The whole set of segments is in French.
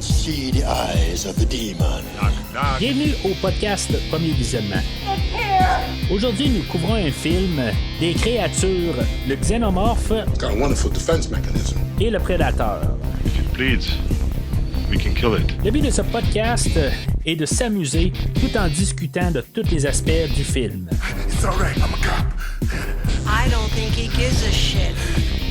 cannot see the eyes of the demon. Knock, knock. Bienvenue au podcast Premier Visionnement. Aujourd'hui, nous couvrons un film des créatures, le xénomorphe Got a wonderful defense mechanism. et le prédateur. If it bleeds, we can kill it. Le but de ce podcast est de s'amuser tout en discutant de tous les aspects du film. It's all right, I'm a cop. I don't think he gives a shit.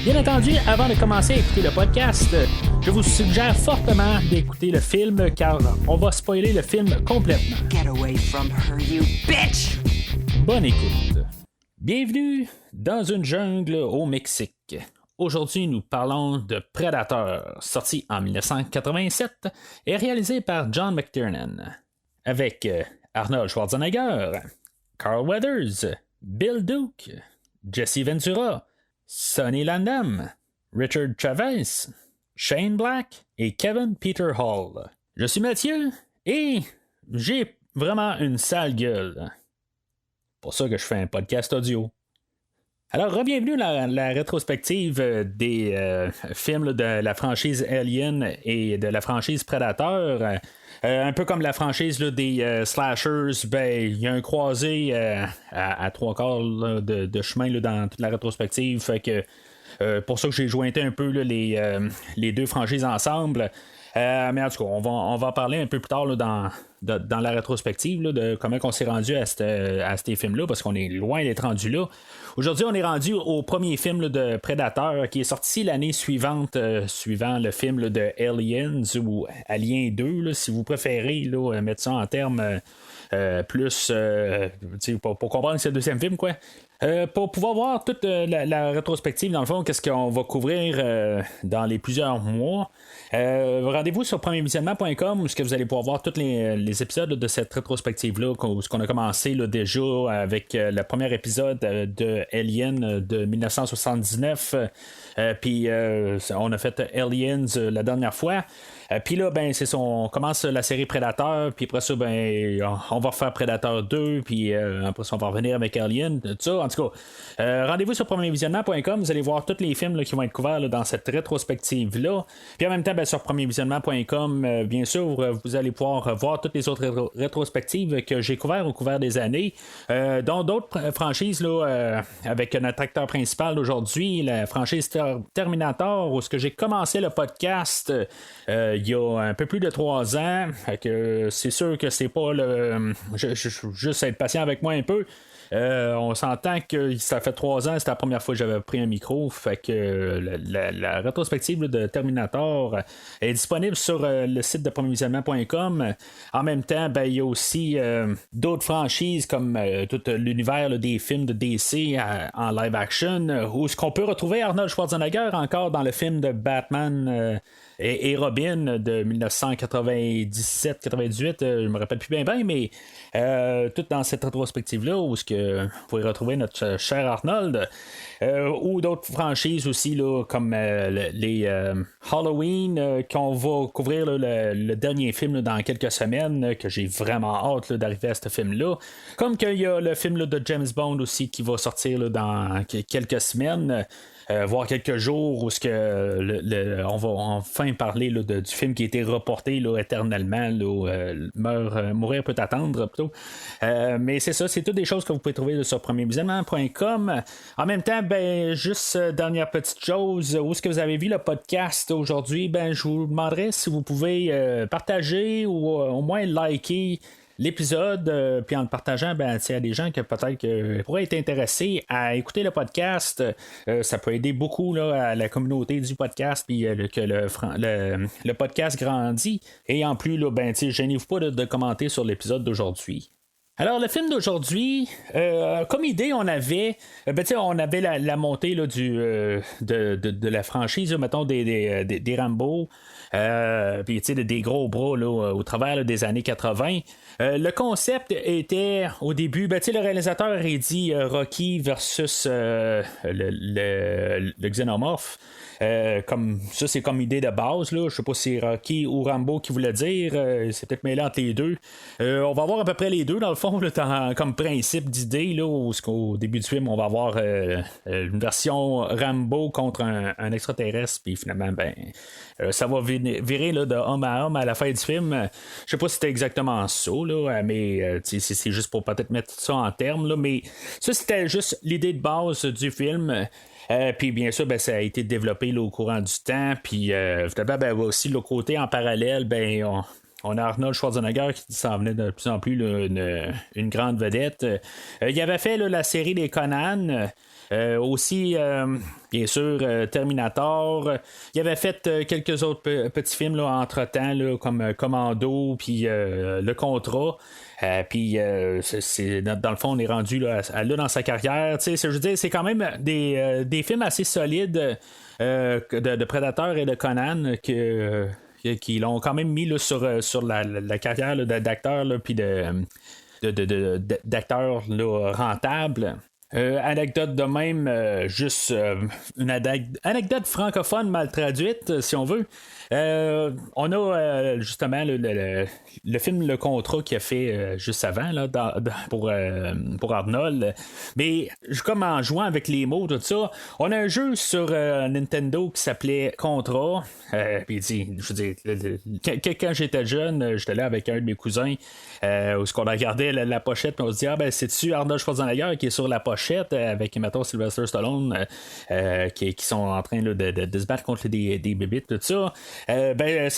Bien entendu, avant de commencer à écouter le podcast, je vous suggère fortement d'écouter le film car on va spoiler le film complètement. Get away from her, you bitch! Bonne écoute. Bienvenue dans une jungle au Mexique. Aujourd'hui, nous parlons de Predator, sorti en 1987 et réalisé par John McTiernan, avec Arnold Schwarzenegger, Carl Weathers, Bill Duke, Jesse Ventura, Sonny Landham, Richard Chavez, Shane Black et Kevin Peter Hall. Je suis Mathieu et j'ai vraiment une sale gueule. Pour ça que je fais un podcast audio. Alors, bienvenue à la rétrospective des films là, de la franchise Alien et de la franchise Predator. Un peu comme la franchise là, des slashers, ben il y a un croisé à trois quarts là, de chemin là, dans toute la rétrospective. Fait que pour ça que j'ai jointé un peu là, les deux franchises ensemble. Mais en tout cas, on va en parler un peu plus tard là, dans la rétrospective là, de comment on s'est rendu à ces films-là, parce qu'on est loin d'être rendu là. Aujourd'hui, on est rendu au premier film là, de Predator qui est sorti l'année suivante, suivant le film là, de Aliens ou Alien 2, là, si vous préférez là, mettre ça en termes plus pour comprendre que c'est le deuxième film, quoi. Pour pouvoir voir toute la rétrospective, dans le fond, qu'est-ce qu'on va couvrir dans les plusieurs mois. Rendez-vous sur premiervisionnement.com où vous allez pouvoir voir tous les épisodes de cette rétrospective-là, ce qu'on a commencé là, déjà avec le premier épisode de Alien de 1979. Puis on a fait Aliens la dernière fois. Puis là, ben, c'est ça, on commence la série Predator, puis après ça, ben, on va refaire Predator 2, puis après ça, on va revenir avec Alien, tout ça. En tout cas, rendez-vous sur premiervisionnement.com, vous allez voir tous les films là, qui vont être couverts là, dans cette rétrospective-là. Puis en même temps, ben, sur premiervisionnement.com, bien sûr, vous allez pouvoir voir toutes les autres rétrospectives que j'ai couvertes au couvert des années, dont d'autres franchises, là, avec notre acteur principal aujourd'hui, la franchise Terminator, où ce que j'ai commencé le podcast il y a un peu plus de 3 ans. Fait que c'est sûr que c'est pas le. Juste être patient avec moi un peu. On s'entend que ça fait 3 ans, c'était la première fois que j'avais pris un micro. Fait que la rétrospective là, de Terminator est disponible sur le site de premiervisionnement.com. En même temps, ben, il y a aussi d'autres franchises comme tout l'univers là, des films de DC en live action, où ce qu'on peut retrouver Arnold Schwarzenegger encore dans le film de Batman et Robin de 1997-98, je me rappelle plus bien, mais tout dans cette rétrospective-là, où ce que vous pouvez retrouver notre cher Arnold, ou d'autres franchises aussi, là, comme les Halloween, qu'on va couvrir là, le dernier film là, dans quelques semaines, que j'ai vraiment hâte là, d'arriver à ce film-là. Comme qu'il y a le film là, de James Bond aussi qui va sortir là, dans quelques semaines. Voire quelques jours où on va enfin parler là, du film qui a été reporté là, éternellement là, Mourir peut attendre plutôt. Mais c'est ça, c'est toutes des choses que vous pouvez trouver là, sur premiervisionnement.com. En même temps, ben juste dernière petite chose, où est-ce que vous avez vu le podcast aujourd'hui, ben je vous demanderais si vous pouvez partager ou au moins liker l'épisode, puis en le partageant, ben, il y a des gens que peut-être que pourraient être intéressés à écouter le podcast. Ça peut aider beaucoup là, à la communauté du podcast, puis que le podcast grandit. Et en plus, là, ben, gênez-vous pas de commenter sur l'épisode d'aujourd'hui. Alors, le film d'aujourd'hui, comme idée, on avait la montée là, de la franchise, là, mettons, des Rambo, puis des gros bras là, au travers là, des années 80. Le concept était, au début, le réalisateur a dit Rocky versus le xénomorphe. Comme ça, c'est comme idée de base là. Je sais pas si c'est Rocky ou Rambo qui voulait dire, c'est peut-être mêlé entre les deux. On va voir à peu près les deux dans le fond. fond, là, comme principe d'idée, là, au début du film, on va avoir une version Rambo contre un extraterrestre, puis finalement, ça va virer là, de homme à homme à la fin du film. Je sais pas si c'était exactement ça, là, mais c'est juste pour peut-être mettre ça en termes, là, mais ça, c'était juste l'idée de base du film. Puis bien sûr, ça a été développé là, au courant du temps. Puis aussi le côté en parallèle, on a Arnold Schwarzenegger qui s'en venait de plus en plus là, une grande vedette. Il avait fait là, la série des Conan. Aussi, bien sûr, Terminator. Il avait fait quelques autres petits films là, entre-temps, là, comme Commando, puis Le Contrat. Puis dans le fond, on est rendu là dans sa carrière. Je veux dire, c'est quand même des films assez solides de Predator et de Conan qui l'ont quand même mis là, sur la carrière là, d'acteur puis d'acteurs rentables. Anecdote de même, juste une anecdote francophone mal traduite, si on veut. On a justement le film Le Contrat qu'il a fait juste avant là, pour Arnold. Mais comme en jouant avec les mots, tout ça, on a un jeu sur Nintendo qui s'appelait Contrat. Puis je veux dire, quand j'étais jeune, j'étais là avec un de mes cousins où on regardait la pochette, puis on se dit c'est-tu Arnold Schwarzenegger qui est sur la pochette avec, mettons, Sylvester Stallone qui sont en train là, de se battre contre des bébites, tout ça.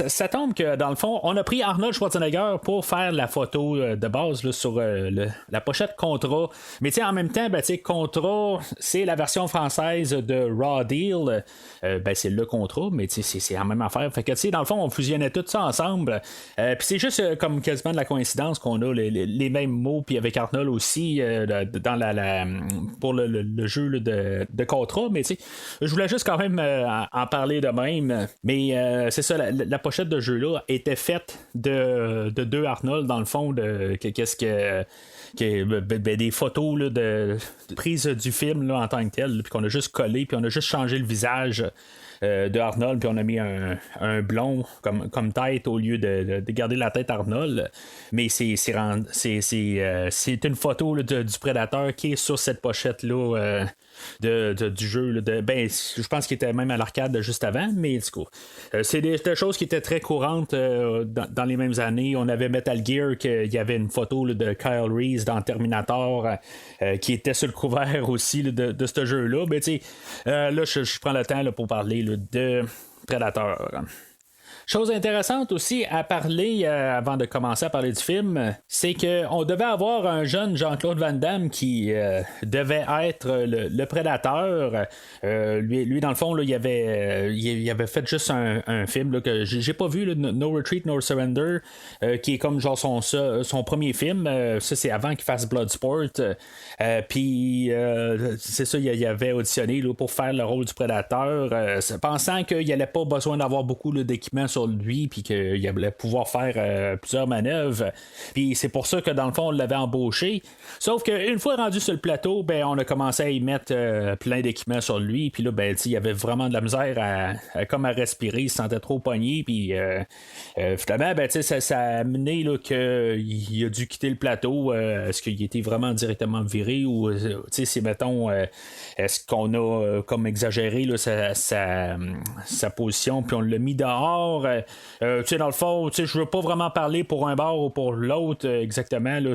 Ça tombe que dans le fond, on a pris Arnold Schwarzenegger pour faire la photo de base là, sur la pochette Contra. Mais en même temps, Contra, c'est la version française de Raw Deal. C'est le Contra, mais c'est la même affaire. Fait que dans le fond, on fusionnait tout ça ensemble. Puis c'est juste comme quasiment de la coïncidence qu'on a les mêmes mots, puis avec Arnold aussi dans pour le jeu là, de Contra. Mais je voulais juste quand même en parler de même. Mais c'est ça, la pochette de jeu-là était faite de deux Arnold, dans le fond, qu'est-ce que des photos là, de prise du film là, en tant que tel, puis qu'on a juste collé, puis on a juste changé le visage de Arnold, puis on a mis un blond comme tête au lieu de garder la tête Arnold. Mais c'est une photo là, du Predator qui est sur cette pochette là du jeu là, je pense qu'il était même à l'arcade juste avant, mais du coup c'est des choses qui étaient très courantes dans les mêmes années. On avait Metal Gear, qu'il y avait une photo là, de Kyle Reese dans Terminator qui était sur le couvert aussi là, de ce jeu là. Là je prends le temps là, pour parler là, de Predator. Chose intéressante aussi à parler avant de commencer à parler du film, c'est qu'on devait avoir un jeune Jean-Claude Van Damme qui devait être le prédateur. Lui, dans le fond, là, il avait fait juste un film là, que j'ai pas vu, là, No Retreat, No Surrender, qui est comme genre son premier film. Ça, c'est avant qu'il fasse Bloodsport. Puis, c'est ça, il avait auditionné là, pour faire le rôle du prédateur, pensant qu'il n'y allait pas besoin d'avoir beaucoup là, d'équipements sur lui, puis qu'il allait pouvoir faire plusieurs manœuvres. Puis c'est pour ça que dans le fond on l'avait embauché. Sauf qu'une fois rendu sur le plateau, on a commencé à y mettre plein d'équipements sur lui. Puis là, il y avait vraiment de la misère à respirer, il se sentait trop pogné. Puis finalement, ça a amené là, qu'il a dû quitter le plateau. Est-ce qu'il était vraiment directement viré ou si mettons est-ce qu'on a comme exagéré là, sa position, puis on l'a mis dehors. Dans le fond, je veux pas vraiment parler pour un bord ou pour l'autre exactement. Là,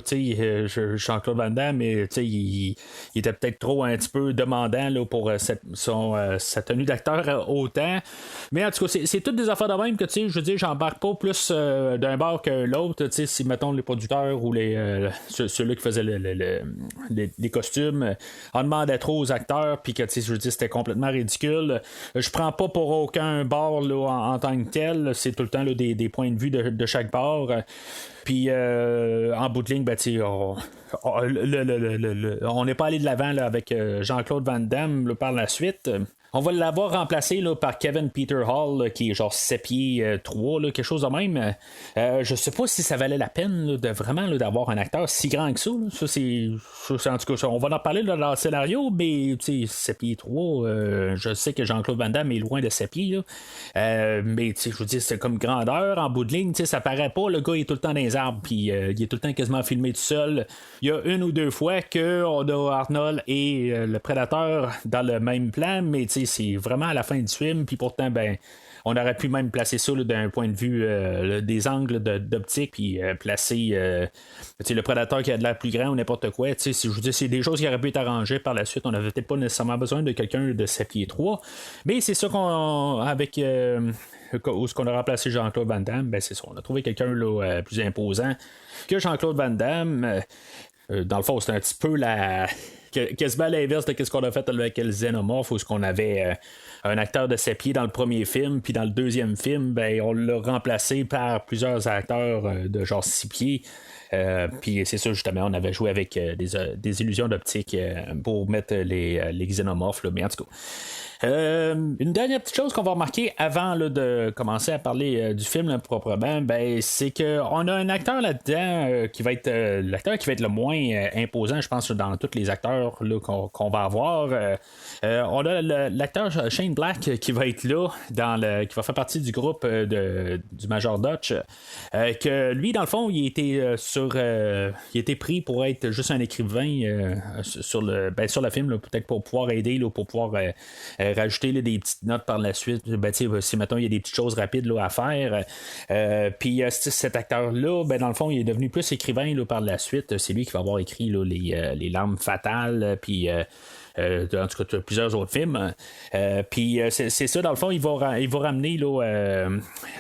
Jean-Claude Van Damme, mais il était peut-être trop un petit peu demandant là, pour sa tenue d'acteur autant. Mais en tout cas, c'est toutes des affaires de même que je veux dire, j'embarque pas plus d'un bord que l'autre. Si mettons les producteurs ou ceux-là qui faisaient les costumes en demandaient trop aux acteurs, puis que je veux dire, c'était complètement ridicule. Je prends pas pour aucun bord là, en tant que tel. C'est tout le temps là, des points de vue de chaque bord. Puis en bout de ligne, on n'est pas allé de l'avant là, avec Jean-Claude Van Damme là, par la suite. On va l'avoir remplacé là, par Kevin Peter Hall, là, qui est genre 7 pieds 3, là, quelque chose de même. Je sais pas si ça valait la peine là, de vraiment là, d'avoir un acteur si grand que ça. Là. Ça, c'est en tout cas, on va en parler là, dans le scénario, mais 7 pieds 3, je sais que Jean-Claude Van Damme est loin de 7 pieds. Là. Mais je vous dis, c'est comme grandeur, en bout de ligne, ça paraît pas. Le gars il est tout le temps dans les arbres, puis il est tout le temps quasiment filmé tout seul. Il y a une ou deux fois qu'on a Arnold et le prédateur dans le même plan, mais c'est vraiment à la fin du film, puis pourtant, on aurait pu même placer ça là, d'un point de vue des angles d'optique, puis placer le prédateur qui a de l'air plus grand ou n'importe quoi. Si je vous dis, c'est des choses qui auraient pu être arrangées par la suite. On n'avait peut-être pas nécessairement besoin de quelqu'un de 7 pieds 3. Mais c'est ça qu'on avec où ce qu'on a remplacé Jean-Claude Van Damme, c'est ça. On a trouvé quelqu'un là, plus imposant que Jean-Claude Van Damme. Dans le fond, c'est un petit peu quasiment à l'inverse de ce qu'on a fait avec le Xénomorphe, où ce qu'on avait un acteur de 7 pieds dans le premier film, puis dans le deuxième film, on l'a remplacé par plusieurs acteurs de genre 6 pieds. Puis c'est ça, justement, on avait joué avec des illusions d'optique pour mettre les xénomorphes, là, mais en tout cas. Une dernière petite chose qu'on va remarquer avant là, de commencer à parler du film là, proprement, c'est qu'on a un acteur là-dedans qui va être l'acteur qui va être le moins imposant, je pense, dans tous les acteurs là, qu'on va avoir. On a l'acteur Shane Black qui va être là, qui va faire partie du groupe du Major Dutch. Que lui, dans le fond, il était pris pour être juste un écrivain sur le film, là, peut-être pour pouvoir aider, là, pour pouvoir rajouter là, des petites notes par la suite. Si mettons il y a des petites choses rapides là, à faire. Puis cet acteur-là, dans le fond, il est devenu plus écrivain là, par la suite. C'est lui qui va avoir écrit là, les Larmes fatales, puis en tout cas plusieurs autres films. Puis c'est ça, dans le fond, il va ramener là,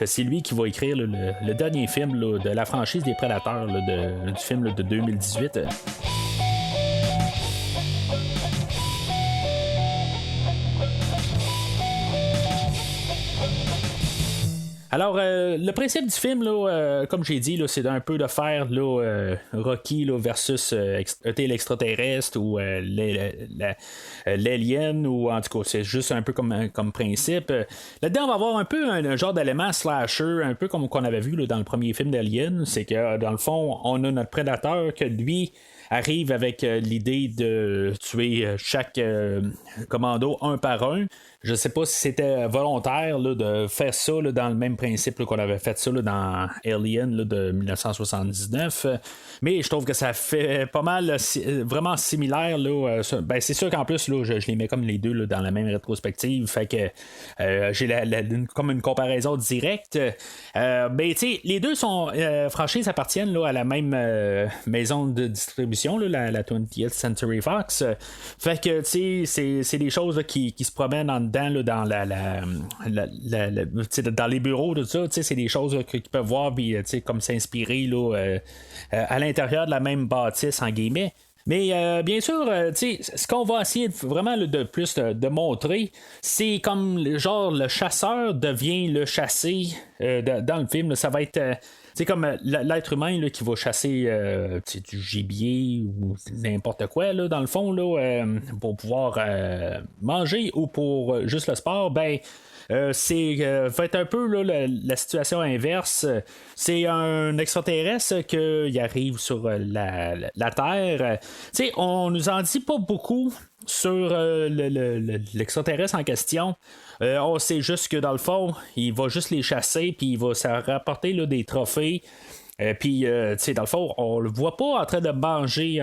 c'est lui qui va écrire là, le dernier film là, de la franchise des Prédateurs là, du film là, de 2018. Alors, le principe du film, là, comme j'ai dit, là, c'est un peu de faire là, Rocky là, versus l'extraterrestre ou l'alien, ou en tout cas, c'est juste un peu comme principe. Là-dedans, on va avoir un peu un genre d'élément slasher, un peu comme qu'on avait vu là, dans le premier film d'Alien. C'est que, dans le fond, on a notre prédateur que lui arrive avec l'idée de tuer chaque commando un par un. Je sais pas si c'était volontaire là, de faire ça là, dans le même principe là, qu'on avait fait ça là, dans Alien là, de 1979. Mais je trouve que ça fait pas mal vraiment similaire. Là, c'est sûr qu'en plus, là, je les mets comme les deux là, dans la même rétrospective. Fait que j'ai comme une comparaison directe. Les deux sont franchises appartiennent là, à la même maison de distribution, là, la 20th Century Fox. Fait que c'est des choses là, qui se promènent en dedans là, dans dans les bureaux, tout ça, c'est des choses qu'ils peuvent voir puis comme s'inspirer là, à l'intérieur de la même bâtisse en guillemets. Mais bien sûr, ce qu'on va essayer vraiment de plus de montrer, c'est comme genre le chasseur devient le chassé dans le film. Là, ça va être c'est comme l'être humain là, qui va chasser du gibier ou n'importe quoi là, dans le fond là, pour pouvoir manger ou pour juste le sport, c'est va être un peu là, la situation inverse. C'est un extraterrestre qui arrive sur la Terre. On nous en dit pas beaucoup sur l'extraterrestre en question. On sait juste que dans le fond, il va juste les chasser, puis il va se rapporter là, des trophées. Puis, dans le fond, on le voit pas en train de manger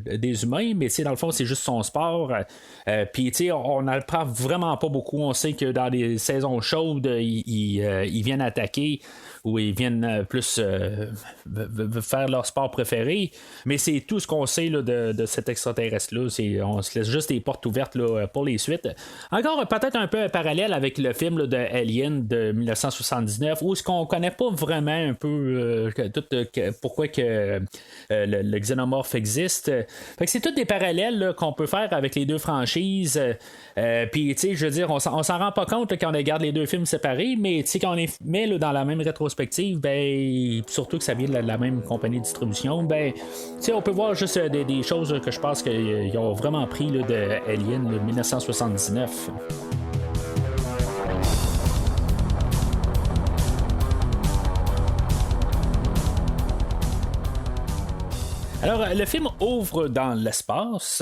des humains, mais dans le fond, c'est juste son sport. Puis, on n'apprend vraiment pas beaucoup. On sait que dans les saisons chaudes, ils viennent attaquer ou ils viennent plus faire leur sport préféré. Mais c'est tout ce qu'on sait là, de cet extraterrestre-là. On se laisse juste des portes ouvertes là, pour les suites. Encore peut-être un peu un parallèle avec le film là, de Alien de 1979, où ce qu'on connaît pas vraiment un peu pourquoi que le xénomorphe existe. Fait que c'est tous des parallèles là, qu'on peut faire avec les deux franchises. Puis, je veux dire, on s'en rend pas compte là, quand on regarde les deux films séparés, mais quand on les met là, dans la même rétrospective, surtout que ça vient de la même compagnie de distribution, on peut voir juste des choses que je pense qu'ils ont vraiment pris là, de Alien de 1979. Alors, le film ouvre dans l'espace,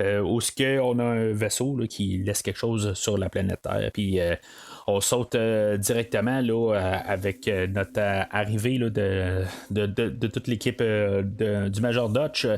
où on a un vaisseau là, qui laisse quelque chose sur la planète Terre, puis on saute directement là, avec notre arrivée là, de toute l'équipe du Major Dutch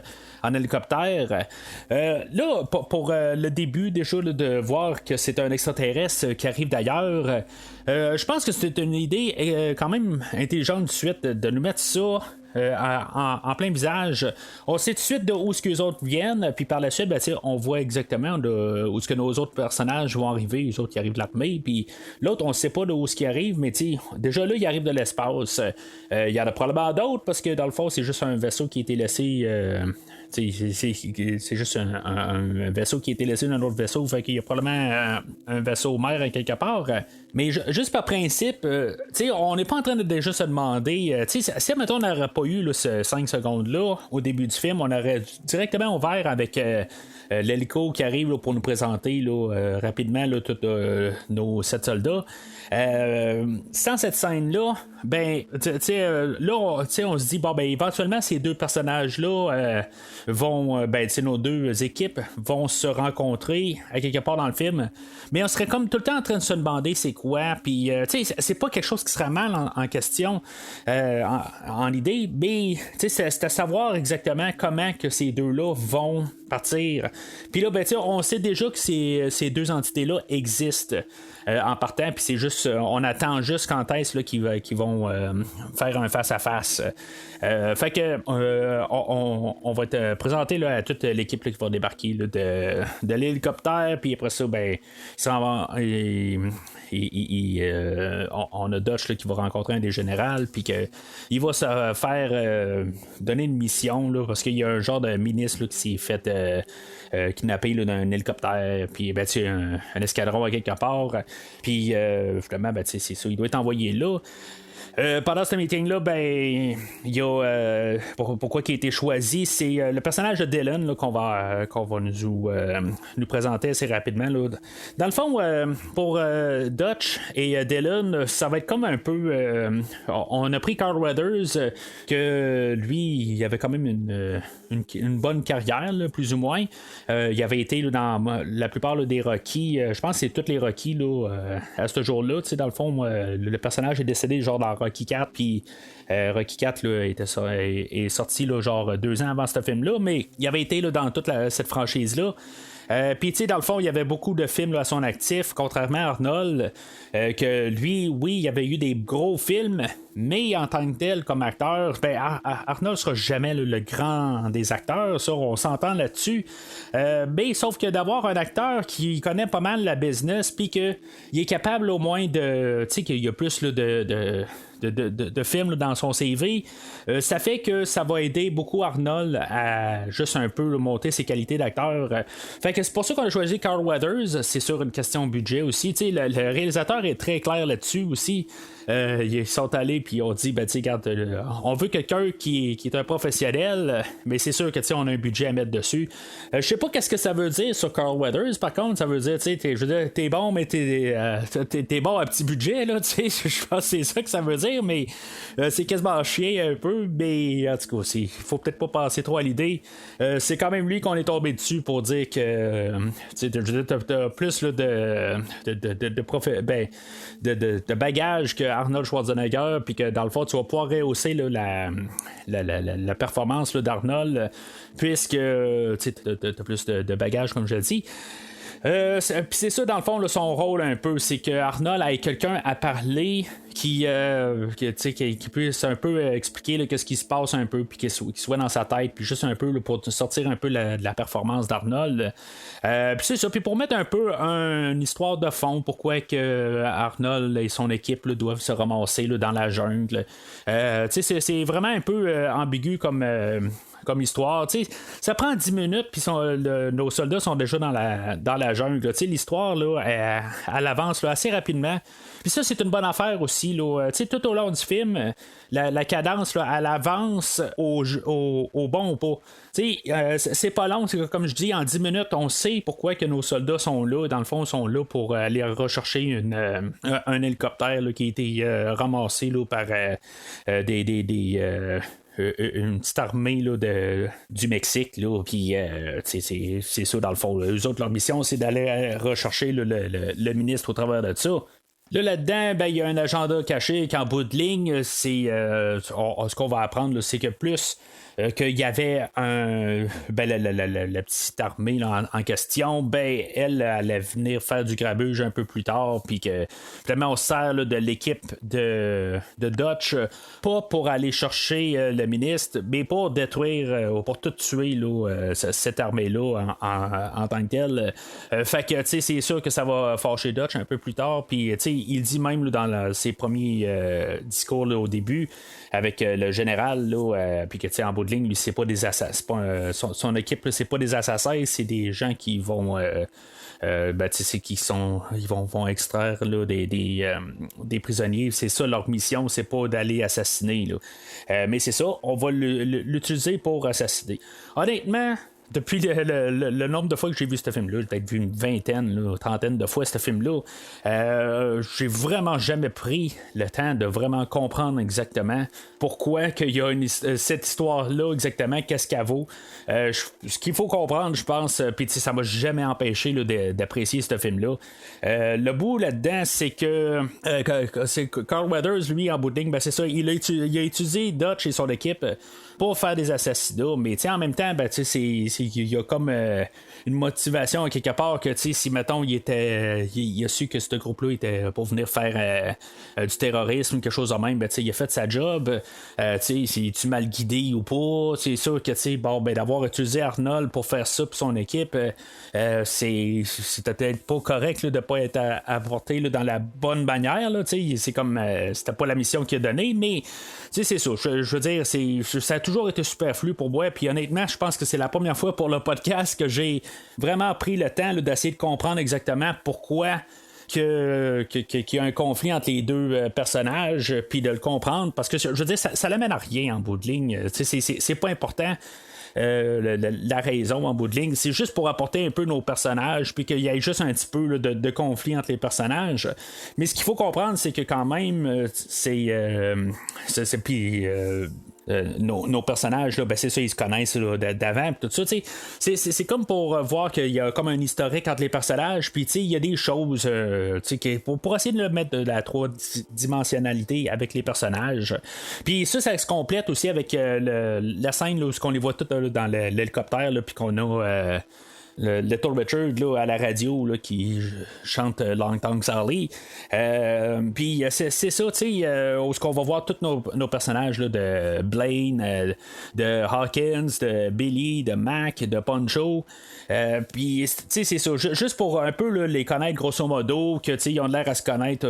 en hélicoptère. Là, pour le début déjà là, de voir que c'est un extraterrestre qui arrive d'ailleurs, je pense que c'est une idée quand même intelligente de suite de nous mettre ça en plein visage. On sait tout de suite de où ce que les autres viennent, puis par la suite, on voit exactement où ce que nos autres personnages vont arriver, les autres qui arrivent de l'armée, puis l'autre, on sait pas de où ce qui arrive, mais déjà là, il arrive de l'espace. Il y en a probablement d'autres, parce que dans le fond, c'est juste un vaisseau qui a été laissé. C'est juste un vaisseau qui a été laissé dans un autre vaisseau, fait qu'il y a probablement un vaisseau mère à quelque part. Mais juste par principe, on n'est pas en train de déjà se demander, si mettons on n'aurait pas eu là, ce 5 secondes-là au début du film, on aurait directement ouvert avec l'hélico qui arrive là, pour nous présenter là, rapidement là, tous nos 7 soldats. Sans cette scène-là, là, on se dit, bon, éventuellement, ces deux personnages-là vont, nos deux équipes vont se rencontrer à quelque part dans le film, mais on serait comme tout le temps en train de se demander c'est quoi, puis, c'est pas quelque chose qui serait mal en question en idée, mais, c'est à savoir exactement comment que ces deux-là vont partir. Puis là, on sait déjà que ces deux entités-là existent en partant, puis c'est juste, on attend juste quand est-ce là, qu'ils vont faire un face-à-face. Fait que on va te présenter là, à toute l'équipe là, qui va débarquer là, de l'hélicoptère, puis après ça, on a Dutch là, qui va rencontrer un des généraux, puis qu'il va se faire donner une mission là, parce qu'il y a un genre de ministre là, qui s'est fait kidnapper là, d'un hélicoptère, puis un escadron à quelque part, puis justement c'est ça, il doit être envoyé là. Pendant ce meeting-là, il y a pourquoi qui a été choisi, c'est le personnage de Dylan là, qu'on va nous présenter assez rapidement. Là. Dans le fond, pour Dutch et Dylan, ça va être comme un peu. On a pris Carl Weathers, que lui, il avait quand même une bonne carrière, là, plus ou moins. Il avait été là, dans la plupart là, des Rocky. Je pense que c'est tous les Rocky là, à ce jour-là. Dans le fond, le personnage est décédé genre dans Rocky 4, puis Rocky 4 là, est sorti là, genre 2 ans avant ce film-là, mais il avait été là, dans toute cette franchise-là. Puis, tu sais, dans le fond, il y avait beaucoup de films là, à son actif, contrairement à Arnold, que lui, oui, il y avait eu des gros films, mais en tant que tel, comme acteur, Arnold sera jamais le grand des acteurs, ça, on s'entend là-dessus. Mais sauf que d'avoir un acteur qui connaît pas mal la business, puis qu'il est capable au moins de, tu sais, qu'il y a plus là, de films là, dans son CV, ça fait que ça va aider beaucoup Arnold à juste un peu là, monter ses qualités d'acteur. Fait que c'est pour ça qu'on a choisi Carl Weathers. C'est sur une question de budget aussi. Le réalisateur est très clair là-dessus aussi. Ils sont allés puis ont dit regarde, on veut quelqu'un qui est un professionnel, mais c'est sûr que on a un budget à mettre dessus. Je sais pas qu'est-ce que ça veut dire sur Carl Weathers. Par contre, ça veut dire t'es bon, mais t'es bon à petit budget là. Je pense que c'est ça que ça veut dire, mais c'est quasiment chier un peu. Mais en tout cas, il faut peut-être pas passer trop à l'idée. C'est quand même lui qu'on est tombé dessus pour dire que t'as plus là, de bagages que Arnold Schwarzenegger, puis que dans le fond tu vas pouvoir rehausser là, la performance là, d'Arnold, puisque t'as plus de bagages, comme je l'ai dit. C'est ça, dans le fond, là, son rôle un peu, c'est que Arnold ait quelqu'un à parler qui puisse un peu expliquer là, ce qui se passe un peu, puis qu'il soit dans sa tête, puis juste un peu là, pour sortir un peu de la performance d'Arnold. Puis c'est ça, puis pour mettre un peu une histoire de fond, pourquoi que Arnold et son équipe là, doivent se ramasser là, dans la jungle. C'est vraiment un peu ambigu comme histoire. Ça prend 10 minutes, puis nos soldats sont déjà dans la jungle. L'histoire, là, elle avance là, assez rapidement. Puis ça, c'est une bonne affaire aussi. Là. Tout au long du film, la cadence, là, elle avance au bon pas. C'est pas long. C'est comme je dis, en 10 minutes, on sait pourquoi que nos soldats sont là. Dans le fond, ils sont là pour aller rechercher un hélicoptère là, qui a été ramassé là, par une petite armée là, du Mexique, là, puis c'est ça dans le fond. Eux autres, leur mission, c'est d'aller rechercher là, le ministre au travers de ça. Là-dedans, il y a un agenda caché qu'en bout de ligne, c'est ce qu'on va apprendre, là, c'est que plus qu'il y avait la petite armée là, en question, elle allait venir faire du grabuge un peu plus tard, puis que vraiment on se sert là, de l'équipe de Dutch, pas pour aller chercher le ministre, mais pour détruire, pour tout tuer là, cette armée-là en tant que telle. Fait que c'est sûr que ça va fâcher Dutch un peu plus tard, puis il dit même là, dans ses premiers discours là, au début, avec le général, puis que en bout de ligne, lui, c'est pas des assassins. Son équipe, là, c'est pas des assassins, c'est des gens qui vont. Ils vont extraire là, des prisonniers. C'est ça leur mission, c'est pas d'aller assassiner. Là. Mais c'est ça, on va l'utiliser pour assassiner. Honnêtement, depuis le nombre de fois que j'ai vu ce film-là, j'ai peut-être vu une vingtaine, là, trentaine de fois ce film-là, j'ai vraiment jamais pris le temps de vraiment comprendre exactement pourquoi qu'il y a cette histoire-là, exactement, qu'est-ce qu'elle vaut. Ce qu'il faut comprendre, je pense, puis ça m'a jamais empêché là, d'apprécier ce film-là. Le bout là-dedans, c'est que Carl Weathers, lui, en bout de ligne, c'est ça, il a utilisé Dutch et son équipe pour faire des assassinats, mais en même temps, il y a comme une motivation quelque part que si mettons il a su que ce groupe-là était pour venir faire du terrorisme, quelque chose de même, il a fait sa job, si tu mal guidé ou pas, c'est sûr que d'avoir utilisé Arnold pour faire ça pour son équipe, c'est peut-être pas correct là, de pas être apporté là, dans la bonne manière là, c'est comme c'était pas la mission qu'il a donnée, mais c'est ça, je veux dire, ça a toujours été superflu pour moi, puis honnêtement, je pense que c'est la première fois pour le podcast que j'ai vraiment pris le temps là, d'essayer de comprendre exactement pourquoi qu'il y a un conflit entre les deux personnages, puis de le comprendre, parce que je veux dire, ça l'amène à rien en bout de ligne, c'est pas important. La raison en bout de ligne, c'est juste pour apporter un peu nos personnages, puis qu'il y ait juste un petit peu là, de conflit entre les personnages. Mais ce qu'il faut comprendre, c'est que quand même, nos personnages, là, c'est ça, ils se connaissent là, d'avant, tout ça. C'est comme pour voir qu'il y a comme un historique entre les personnages, puis il y a des choses pour essayer de mettre de la trois-dimensionnalité avec les personnages. Puis ça se complète aussi avec la scène là, où on les voit tous dans l'hélicoptère, puis qu'on a le Little Richard là, à la radio là, qui chante Long Tongue Sally. Puis c'est ça, où ce qu'on va voir tous nos personnages là, de Blaine, de Hawkins, de Billy, de Mac, de Poncho. Puis c'est ça, juste pour un peu là, les connaître grosso modo, que ils ont l'air à se connaître.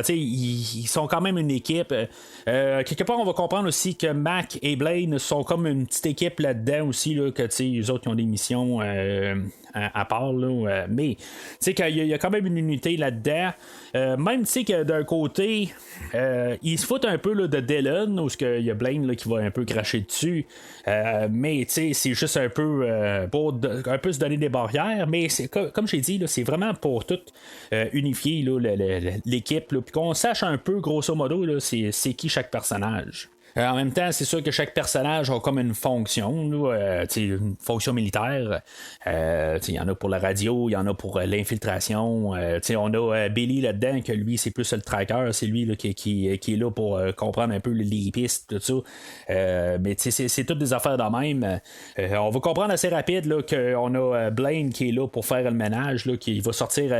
Ils sont quand même une équipe. Quelque part, on va comprendre aussi que Mac et Blaine sont comme une petite équipe là-dedans aussi, là, que eux autres ils ont des missions à part, là, mais qu'il y a quand même une unité là-dedans. Même que d'un côté, ils se foutent un peu là, de Dylan, où il y a Blaine là, qui va un peu cracher dessus. Mais c'est juste un peu pour un peu se donner des barrières. Mais c'est comme j'ai dit, là, c'est vraiment pour tout unifier là, l'équipe, puis qu'on sache un peu, grosso modo, là, c'est qui chaque personnage. En même temps, c'est sûr que chaque personnage a comme une fonction, une fonction militaire. Il y en a pour la radio, il y en a pour l'infiltration. On a Billy là-dedans, que lui, c'est plus le tracker, c'est lui là, qui est là pour comprendre un peu les pistes, tout ça. Mais c'est toutes des affaires de même. On va comprendre assez rapide là, qu'on a Blaine qui est là pour faire le ménage, là, qui va sortir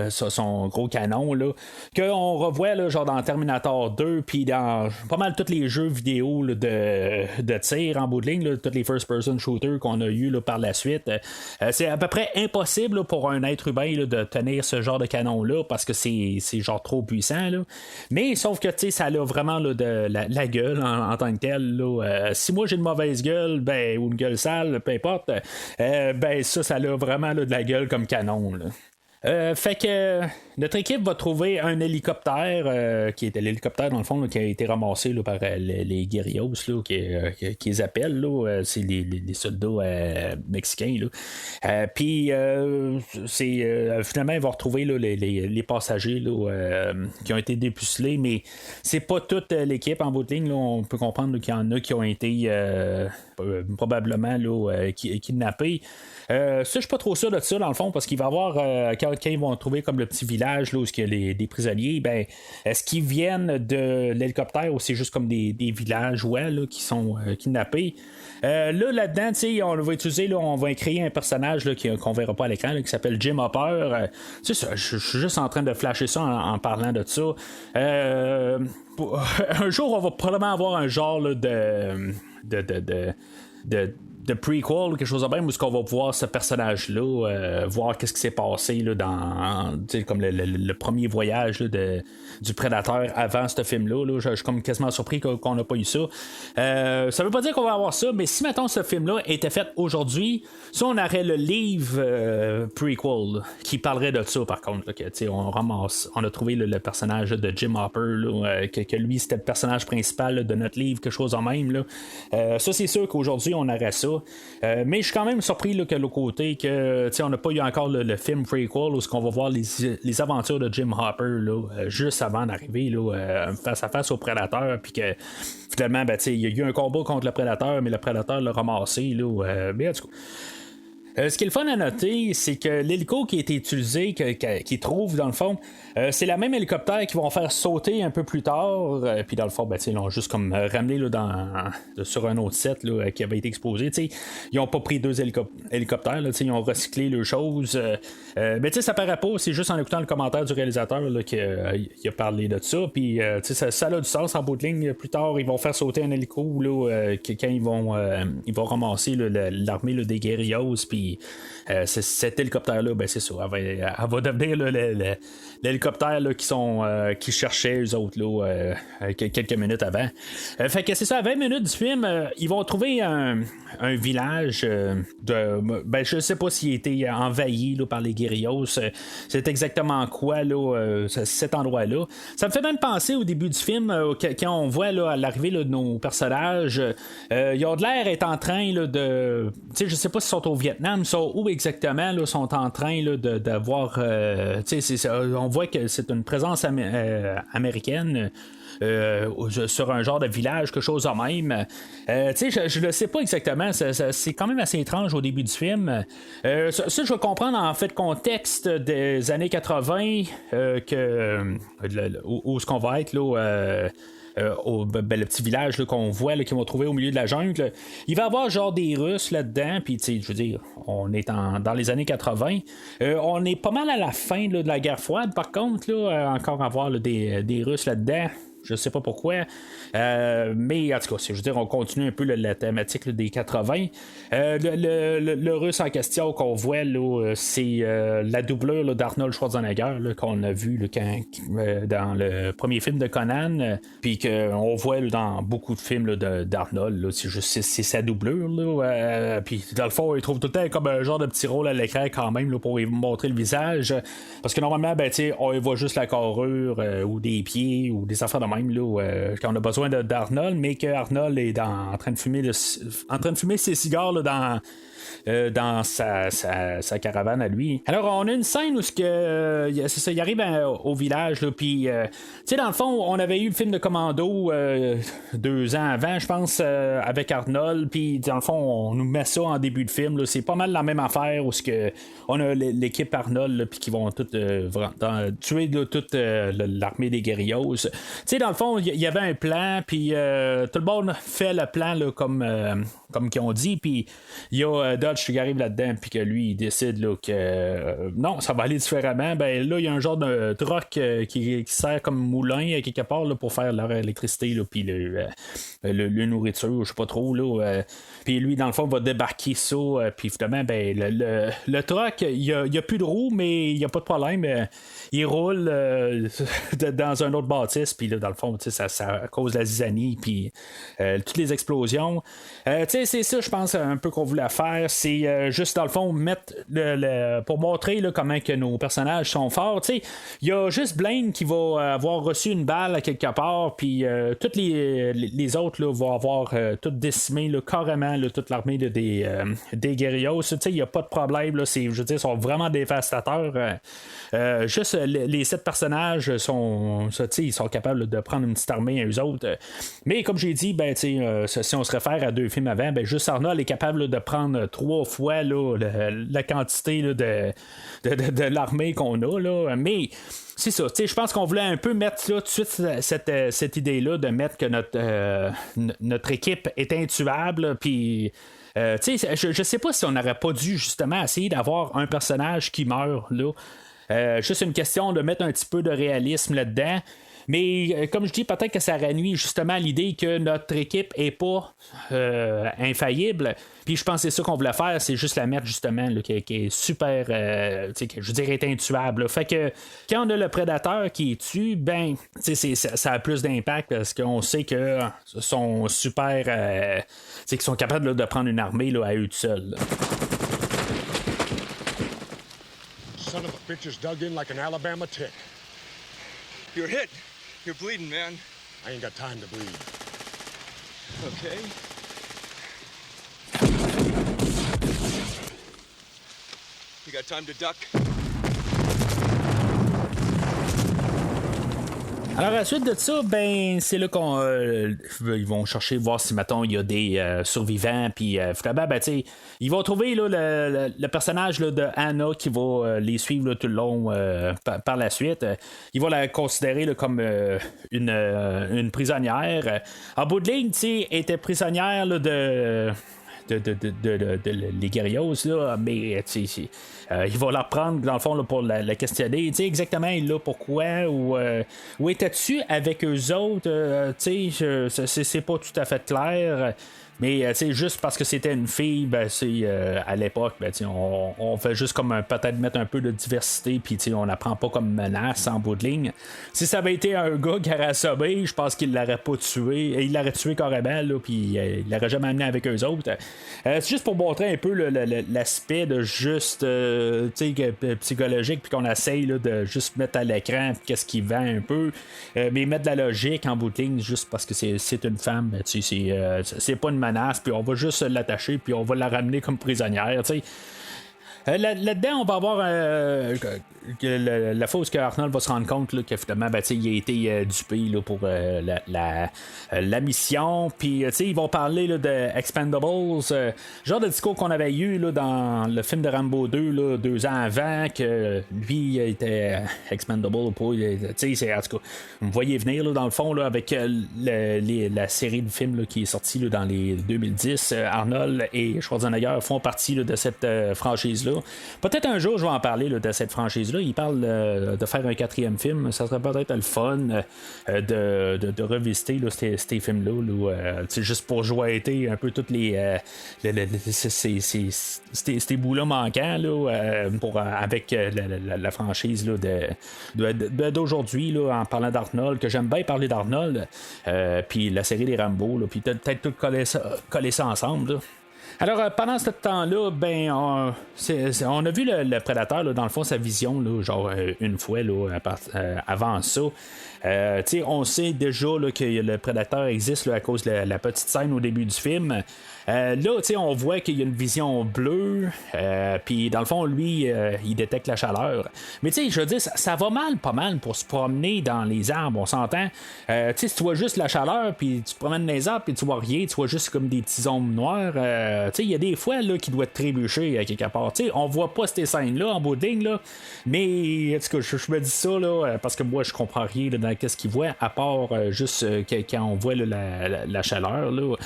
son gros canon, là, qu'on revoit là, genre dans Terminator 2, puis dans pas mal tous les jeux vidéo là, de tir en bout de ligne, là, tous les first-person shooters qu'on a eu là, par la suite. C'est à peu près impossible là, pour un être humain là, de tenir ce genre de canon-là parce que c'est genre trop puissant. Là. Mais sauf que ça a vraiment là, de la gueule en tant que telle. Là. Si moi j'ai une mauvaise gueule, ou une gueule sale, peu importe, ça a vraiment là, de la gueule comme canon. Là. Fait que notre équipe va trouver un hélicoptère qui était l'hélicoptère dans le fond là, qui a été ramassé là, par les guerrillos qui les appellent là, c'est les soldats mexicains puis finalement ils vont retrouver là, les passagers là, qui ont été dépucelés, mais c'est pas toute l'équipe en bout de ligne là, on peut comprendre qu'il y en a qui ont été probablement là, kidnappés. Ça, je suis pas trop sûr de ça dans le fond, parce qu'il va y avoir quand ils vont trouver comme le petit village là, où il y a des prisonniers, ben est-ce qu'ils viennent de l'hélicoptère ou c'est juste comme des villageois là, qui sont kidnappés? Là-dedans, on va utiliser, là, on va créer un personnage là, qu'on verra pas à l'écran là, qui s'appelle Jim Hopper. Je suis juste en train de flasher ça en parlant de ça. Un jour, on va probablement avoir un genre là, de prequel ou quelque chose de même où est-ce qu'on va voir ce personnage-là, voir qu'est-ce qui s'est passé là, dans comme le premier voyage là, du prédateur avant ce film-là. Là. Je suis comme quasiment surpris qu'on n'a pas eu ça. Ça veut pas dire qu'on va avoir ça, mais si mettons ce film-là était fait aujourd'hui, ça on aurait le livre prequel qui parlerait de ça par contre. Là, que, on a trouvé le personnage de Jim Hopper, là, que lui c'était le personnage principal là, de notre livre, quelque chose en même. Là. Ça c'est sûr qu'aujourd'hui on aurait ça. Mais je suis quand même surpris là, que l'autre côté, que on n'a pas eu encore le film prequel où on va voir les aventures de Jim Hopper là, juste avant d'arriver là, face à face au prédateur, puis que finalement il y a eu un combat contre le prédateur, mais le prédateur l'a ramassé là, mais en tout cas. Ce qui est le fun à noter, c'est que l'hélico qui a été utilisé, qu'ils trouvent dans le fond, c'est la même hélicoptère qu'ils vont faire sauter un peu plus tard. Puis dans le fond, ils l'ont juste comme ramené là, sur un autre set là, qui avait été exposé. Ils n'ont pas pris deux hélicoptères, là, ils ont recyclé les choses. Mais ça paraît pas, c'est juste en écoutant le commentaire du réalisateur là, qu'il a parlé de ça. Puis ça a du sens en bout de ligne. Plus tard, ils vont faire sauter un hélico là, quand ils vont ramasser là, l'armée là, des guerrillos. Puis cet hélicoptère-là, c'est ça. Elle va devenir là, l'hélicoptère là, qui cherchaient eux autres là, quelques minutes avant. Fait que c'est ça, à 20 minutes du film, ils vont trouver un village je sais pas s'il a été envahi là, par les guerrillos. C'est exactement quoi là, cet endroit-là. Ça me fait même penser au début du film, quand on voit là, à l'arrivée là, de nos personnages, ils ont de l'air être en train là, de. Je sais pas s'ils sont au Vietnam, sont où exactement là, sont en train là, d'avoir. On voit que c'est une présence américaine. Sur un genre de village, quelque chose de même. Je le sais pas exactement. C'est quand même assez étrange au début du film. Ça, je vais comprendre en fait contexte des années 80 où est-ce qu'on va être là. Le petit village là, qu'on voit là, qu'ils vont trouver au milieu de la jungle, il va y avoir genre des Russes là-dedans, puis je veux dire, on est dans les années 80, on est pas mal à la fin là, de la guerre froide, par contre là, encore avoir là, des Russes là-dedans. Je sais pas pourquoi. Mais en tout cas, je veux dire, on continue un peu la thématique là, des 80. Le russe en question qu'on voit, là, c'est la doublure là, d'Arnold Schwarzenegger là, qu'on a vu là, dans le premier film de Conan. Puis qu'on voit là, dans beaucoup de films là, d'Arnold. Là, c'est sa doublure. Là, puis dans le fond, il trouve tout le temps comme un genre de petit rôle à l'écran quand même là, pour lui montrer le visage. Parce que normalement, on voit juste la carrure ou des pieds ou des affaires de même là, quand on a besoin d'Arnold, mais que Arnold est en train de fumer ses cigares là, dans sa caravane à lui. Alors on a une scène où c'est ça, il arrive au village puis dans le fond on avait eu le film de Commando 2 ans avant je pense avec Arnold, puis dans le fond on nous met ça en début de film là. C'est pas mal la même affaire où on a l'équipe Arnold puis qui vont tout tuer là, toute l'armée des guerrillos. Dans le fond il y avait un plan, puis tout le monde fait le plan là, comme qu'ils ont dit, puis il y a Dodge qui arrive là-dedans, puis que lui, il décide là, que non, ça va aller différemment. Là, il y a un genre de troc qui sert comme moulin quelque part là, pour faire leur électricité, puis le nourriture, je sais pas trop. Puis lui, dans le fond, va débarquer ça, puis finalement, le troc, il y a plus de roues, mais il n'y a pas de problème. Il roule dans un autre bâtisse, puis là, dans le fond, ça cause la zizanie, puis toutes les explosions. C'est ça, je pense, un peu qu'on voulait faire. C'est juste, dans le fond, mettre pour montrer là, comment que nos personnages sont forts. Il y a juste Blaine qui va avoir reçu une balle à quelque part, puis toutes les autres là, vont avoir tout décimé, là, carrément, là, toute l'armée là, des guerrillos. Il n'y a pas de problème. Là, je veux dire, ils sont vraiment dévastateurs. Juste les 7 personnages ils sont capables là, de prendre une petite armée à eux autres. Mais comme j'ai dit, si on se réfère à 2 films avant, juste Arnold est capable là, de prendre 3 fois là, la quantité là, de l'armée qu'on a. Là. Mais c'est ça, je pense qu'on voulait un peu mettre là, tout de suite cette idée-là de mettre que notre équipe est intuable, puis je sais pas si on n'aurait pas dû justement essayer d'avoir un personnage qui meurt là. Juste une question de mettre un petit peu de réalisme là-dedans. Mais comme je dis, peut-être que ça nuit justement à l'idée que notre équipe est pas infaillible. Puis je pense que c'est ça qu'on voulait faire, c'est juste la mettre justement là, qui est super, que je dirais intuable. Là. Fait que quand on a le prédateur qui est tué, ben ça a plus d'impact parce qu'on sait que sont super, qu'ils sont capables là, de prendre une armée là, à eux tout seuls. Là. Son of a bitch is dug in like an Alabama tick. You're hit. You're bleeding, man. I ain't got time to bleed. Okay. You got time to duck? Alors, à la suite de ça, ben, c'est là qu'on ils vont chercher, voir si, mettons, il y a des survivants, puis finalement, ben, tu sais, ils vont trouver là, le personnage là, de Anna qui va les suivre là, tout le long par la suite. Ils vont la considérer là, comme une prisonnière. En bout de ligne, tu sais, elle était prisonnière là, de les guerrillos, là, mais il va la reprendre dans le fond là, pour la questionner, exactement là pourquoi ou étais-tu avec eux autres, c'est pas tout à fait clair. Mais juste parce que c'était une fille, ben, à l'époque, ben, on fait juste comme peut-être mettre un peu de diversité, puis on la prend pas comme menace en bout de ligne. Si ça avait été un gars qui aurait assommé, je pense qu'il l'aurait pas tué. Il l'aurait tué carrément, puis il l'aurait jamais amené avec eux autres. C'est juste pour montrer un peu l'aspect de juste psychologique, puis qu'on essaye là, de juste mettre à l'écran qu'est-ce qui vend un peu, mais mettre de la logique en bout de ligne, juste parce que c'est une femme, c'est pas une menace, puis on va juste l'attacher, puis on va la ramener comme prisonnière, tu sais. Là-dedans, on va avoir la fois où Arnold va se rendre compte là, que finalement, ben, il a été dupé là, pour la mission. Puis ils vont parler là, de Expendables, genre de discours qu'on avait eu là, dans le film de Rambo 2 là, 2 ans avant, que lui était Expendable ou pas. En tout cas, vous me voyez venir là, dans le fond là, avec la série de films là, qui est sortie là, dans les 2010. Arnold et Schwarzenegger font partie là, de cette franchise-là. Peut-être un jour, je vais en parler là, de cette franchise-là. Il parle de faire un 4e film. Ça serait peut-être le fun de revisiter là, ces films-là. Juste pour jouer un peu toutes ces bouts-là manquants là, avec la franchise là, d'aujourd'hui, là, en parlant d'Arnold, que j'aime bien parler d'Arnold, puis la série des Rambo, puis peut-être tout coller ça ensemble. Là. Alors, pendant ce temps-là, ben, on a vu le prédateur, là, dans le fond, sa vision, là, genre une fois là, avant ça. On sait déjà là, que le prédateur existe là, à cause de la petite scène au début du film. Là, on voit qu'il y a une vision bleue, puis dans le fond, lui, il détecte la chaleur. Mais je veux dire, ça va pas mal pour se promener dans les arbres, on s'entend. Si tu vois juste la chaleur, puis tu te promènes dans les arbres, puis tu vois rien, tu vois juste comme des petits ombres noires. Il y a des fois là, qui doivent trébucher à quelque part. On voit pas ces scènes-là en bout de ligne, là, mais en tout cas, je me dis ça là, parce que moi, je comprends rien là, dans ce qu'il voit, à part juste quand on voit là, la chaleur. Là.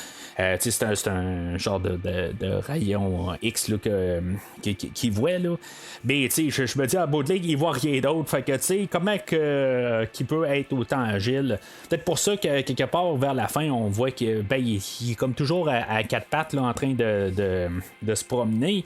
C'est un genre de rayon X là, qu'il voit. Là. Mais je me dis, à bout de ligne, il voit rien d'autre. Fait que, comment qu'il peut être autant agile? Peut-être pour ça que quelque part, vers la fin, on voit que il est comme toujours à 4 pattes là, en train de se promener.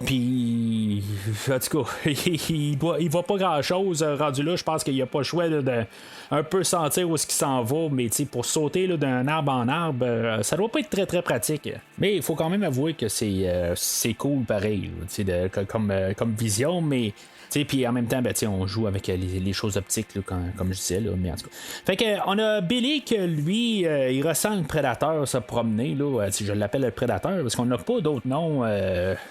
Puis, en tout cas, il voit pas grand chose rendu là. Je pense qu'il n'y a pas le choix là, de un peu sentir où est-ce qu'il s'en va. Mais pour sauter là, d'un arbre en arbre, ça doit pas être très très pratique. Mais il faut quand même avouer que c'est cool pareil, là, comme vision. Mais puis en même temps, on joue avec les choses optiques, là, comme je disais. Là, mais en tout cas. Fait que, on a Billy que lui, il ressent le prédateur se promener. Là, je l'appelle le prédateur parce qu'on n'a pas d'autres noms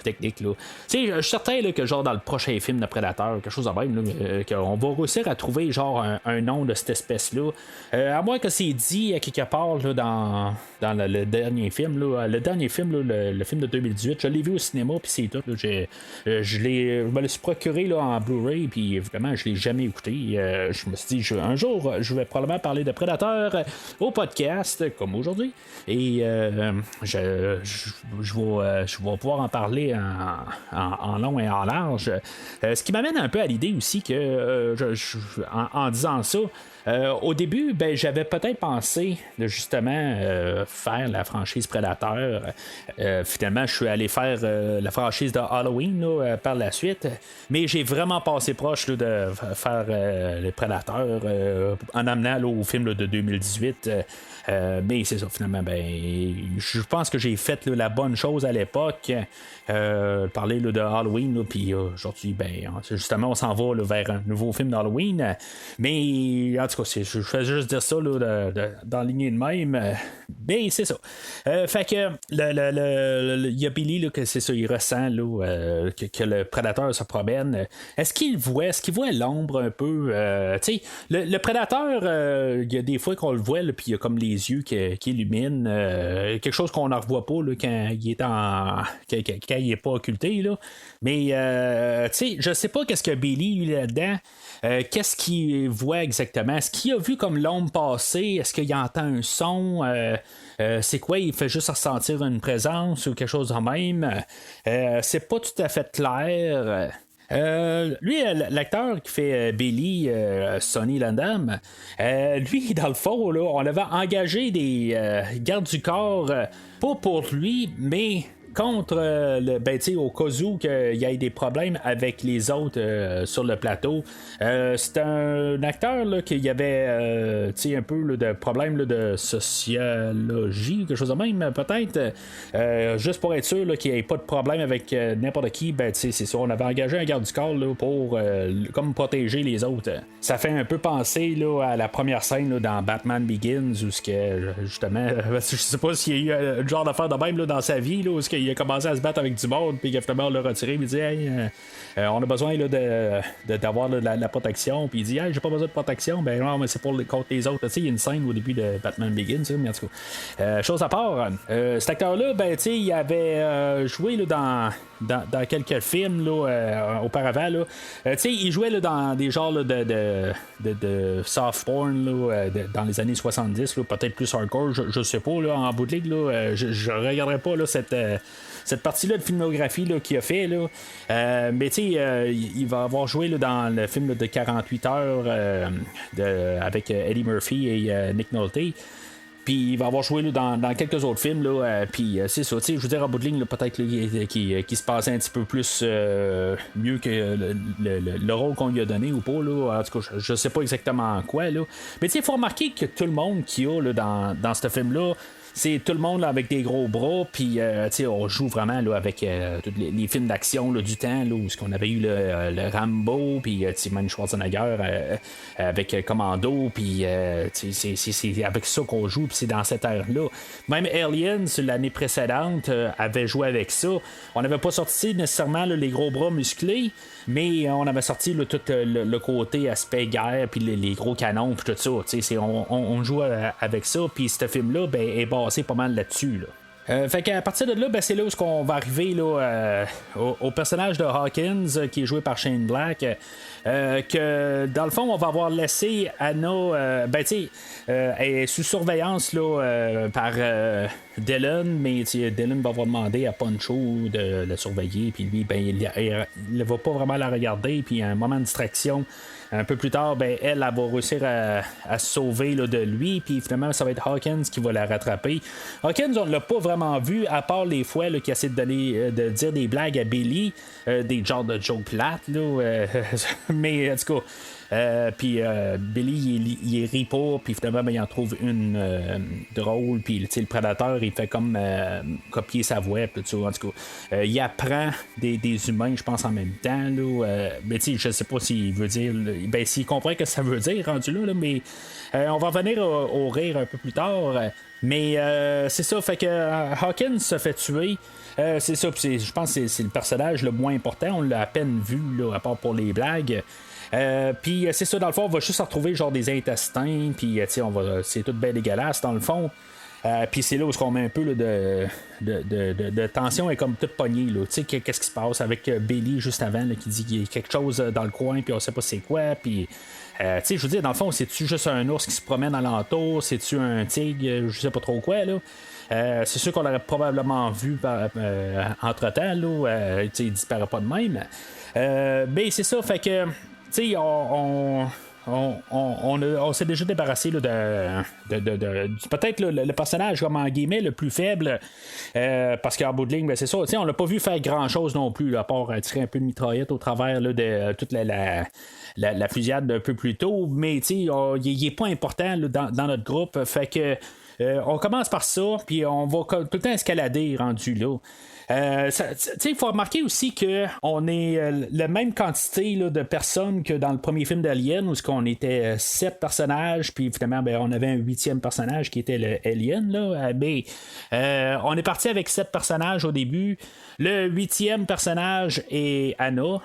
techniques. Là. Je suis certain là, que genre dans le prochain film de prédateur, quelque chose de même, là, qu'on va réussir à trouver genre un nom de cette espèce-là. À moins que c'est dit à quelque part là, dans le dernier film. Là, le dernier film, là, le film de 2018, je l'ai vu au cinéma, puis c'est tout. Là, je me le suis procuré là, en Blu-ray, puis évidemment, je l'ai jamais écouté. Je me suis dit, un jour, je vais probablement parler de Predator au podcast, comme aujourd'hui. Et je vais pouvoir en parler en long et en large. Ce qui m'amène un peu à l'idée aussi que, en disant ça, au début, j'avais peut-être pensé de justement faire la franchise Predator. Finalement, je suis allé faire la franchise de Halloween là, par la suite, mais j'ai vraiment passé proche là, de faire le Predator en amenant là, au film là, de 2018. Mais c'est ça, finalement, je pense que j'ai fait là, la bonne chose à l'époque. Parler là, de Halloween, puis aujourd'hui, justement, on s'en va là, vers un nouveau film d'Halloween. Mais en tout cas, je fais juste dire ça là, dans la lignée de même. Mais c'est ça. Fait que il y a Billy là, que c'est ça, il ressent là, que le prédateur se promène. Est-ce qu'il voit l'ombre un peu? Le prédateur, il y a des fois qu'on le voit, puis il y a comme les yeux qui illuminent. Quelque chose qu'on ne revoit pas là, quand il est quand il n'est pas occulté. Là. Mais je sais pas qu'est-ce que Billy lui là-dedans. Qu'est-ce qu'il voit exactement? Est-ce qu'il a vu comme l'ombre passer? Est-ce qu'il entend un son? C'est quoi? Il fait juste ressentir une présence ou quelque chose de même? C'est pas tout à fait clair. Lui, l'acteur qui fait Billy, Sonny Landham, lui, dans le fond, là, on avait engagé des gardes du corps, pas pour lui, mais contre au cas où qu'il y ait des problèmes avec les autres sur le plateau. C'est un acteur là, qui avait un peu là, de problèmes là, de sociologie, quelque chose de même, peut-être. Juste pour être sûr là, qu'il n'y ait pas de problème avec n'importe qui, c'est ça. On avait engagé un garde du corps là, pour comme protéger les autres. Ça fait un peu penser là, à la première scène là, dans Batman Begins, où justement, je sais pas s'il y a eu un genre d'affaire de même là, dans sa vie, là, où il a commencé à se battre avec du monde, puis finalement on l'a retiré, puis il dit hey, on a besoin là, d'avoir de la protection, puis il dit hey, j'ai pas besoin de protection, non, mais c'est contre les autres. Il y a une scène au début de Batman Begins, mais en tout cas, chose à part, cet acteur-là, il avait joué là, dans quelques films là, auparavant. Là. Il jouait là, dans des genres là, de soft porn là, dans les années 70, là, peut-être plus hardcore, je sais pas, là, en bout de ligue, là, je regarderai pas là, cette partie-là de filmographie là, qu'il a fait. Là. Mais il va avoir joué là, dans le film là, de 48 heures avec Eddie Murphy et Nick Nolte. Puis il va avoir joué là, dans quelques autres films. Puis c'est ça, je veux dire, en bout de ligne, là, peut-être qu'il se passait un petit peu plus mieux que le rôle qu'on lui a donné ou pas. Là. En tout cas, je sais pas exactement quoi. Là. Mais il faut remarquer que tout le monde qu'il y a là, dans ce film-là, c'est tout le monde là, avec des gros bras, puis on joue vraiment là, avec tous les films d'action là, du temps, là, où on avait eu le Rambo, puis même Schwarzenegger avec Commando, puis c'est avec ça qu'on joue, puis c'est dans cette ère-là. Même Aliens, l'année précédente, avait joué avec ça. On n'avait pas sorti nécessairement là, les gros bras musclés, mais on avait sorti là, tout le côté aspect guerre, puis les gros canons, puis tout ça. On joue avec ça, puis ce film-là est basé pas mal là-dessus. Là. Fait qu'à partir de là, c'est là où on va arriver là, au personnage de Hawkins qui est joué par Shane Black. Que dans le fond, on va avoir laissé Anna, elle est sous surveillance là, par Dylan, mais Dylan va avoir demandé à Poncho de la surveiller, puis lui, il ne va pas vraiment la regarder, puis à un moment de distraction, un peu plus tard, ben, elle va réussir à se sauver là, de lui, puis finalement, ça va être Hawkins qui va la rattraper. Hawkins, on ne l'a pas vraiment vu, à part les fois qu'il essaie de dire des blagues à Billy, des genres de jokes plates, là, mais en tout cas. Puis Billy il rit pas, puis finalement il en trouve une drôle, puis le prédateur il fait comme copier sa voix, puis en tout cas il apprend des humains, je pense en même temps là, mais je sais pas s'il veut dire, ben s'il comprend que ça veut dire rendu là, mais on va revenir au rire un peu plus tard. Mais c'est ça, fait que Hawkins se fait tuer. C'est ça, je pense que c'est le personnage le moins important. On l'a à peine vu, là, à part pour les blagues. Puis c'est ça, dans le fond, on va juste retrouver genre des intestins. Puis c'est tout bien dégueulasse, dans le fond. Puis c'est là où on met un peu là, de tension et comme tout pogné. Qu'est-ce qui se passe avec Billy juste avant là, qui dit qu'il y a quelque chose dans le coin, puis on sait pas c'est quoi. Puis. Je veux dire, dans le fond, c'est-tu juste un ours qui se promène alentour? C'est-tu un tigre? Je sais pas trop quoi, là. C'est sûr qu'on l'aurait probablement vu entre-temps, là. Il disparaît pas de même. Mais c'est ça, fait que, tu sais, on s'est déjà débarrassé là, de peut-être là, le personnage comme en guillemets le plus faible, parce qu'en bout de ligne, ben, c'est ça, on l'a pas vu faire grand chose non plus là, à part tirer un peu de mitraillette au travers là, de toute la fusillade un peu plus tôt, mais il est pas important là, dans notre groupe, fait que on commence par ça, puis on va tout le temps escalader rendu là. Il faut remarquer aussi qu'on est la même quantité là, de personnes que dans le premier film d'Alien, où on était 7 personnages, puis finalement ben, on avait un 8e personnage qui était le Alien. Là, on est parti avec 7 personnages au début. Le 8e personnage est Anna.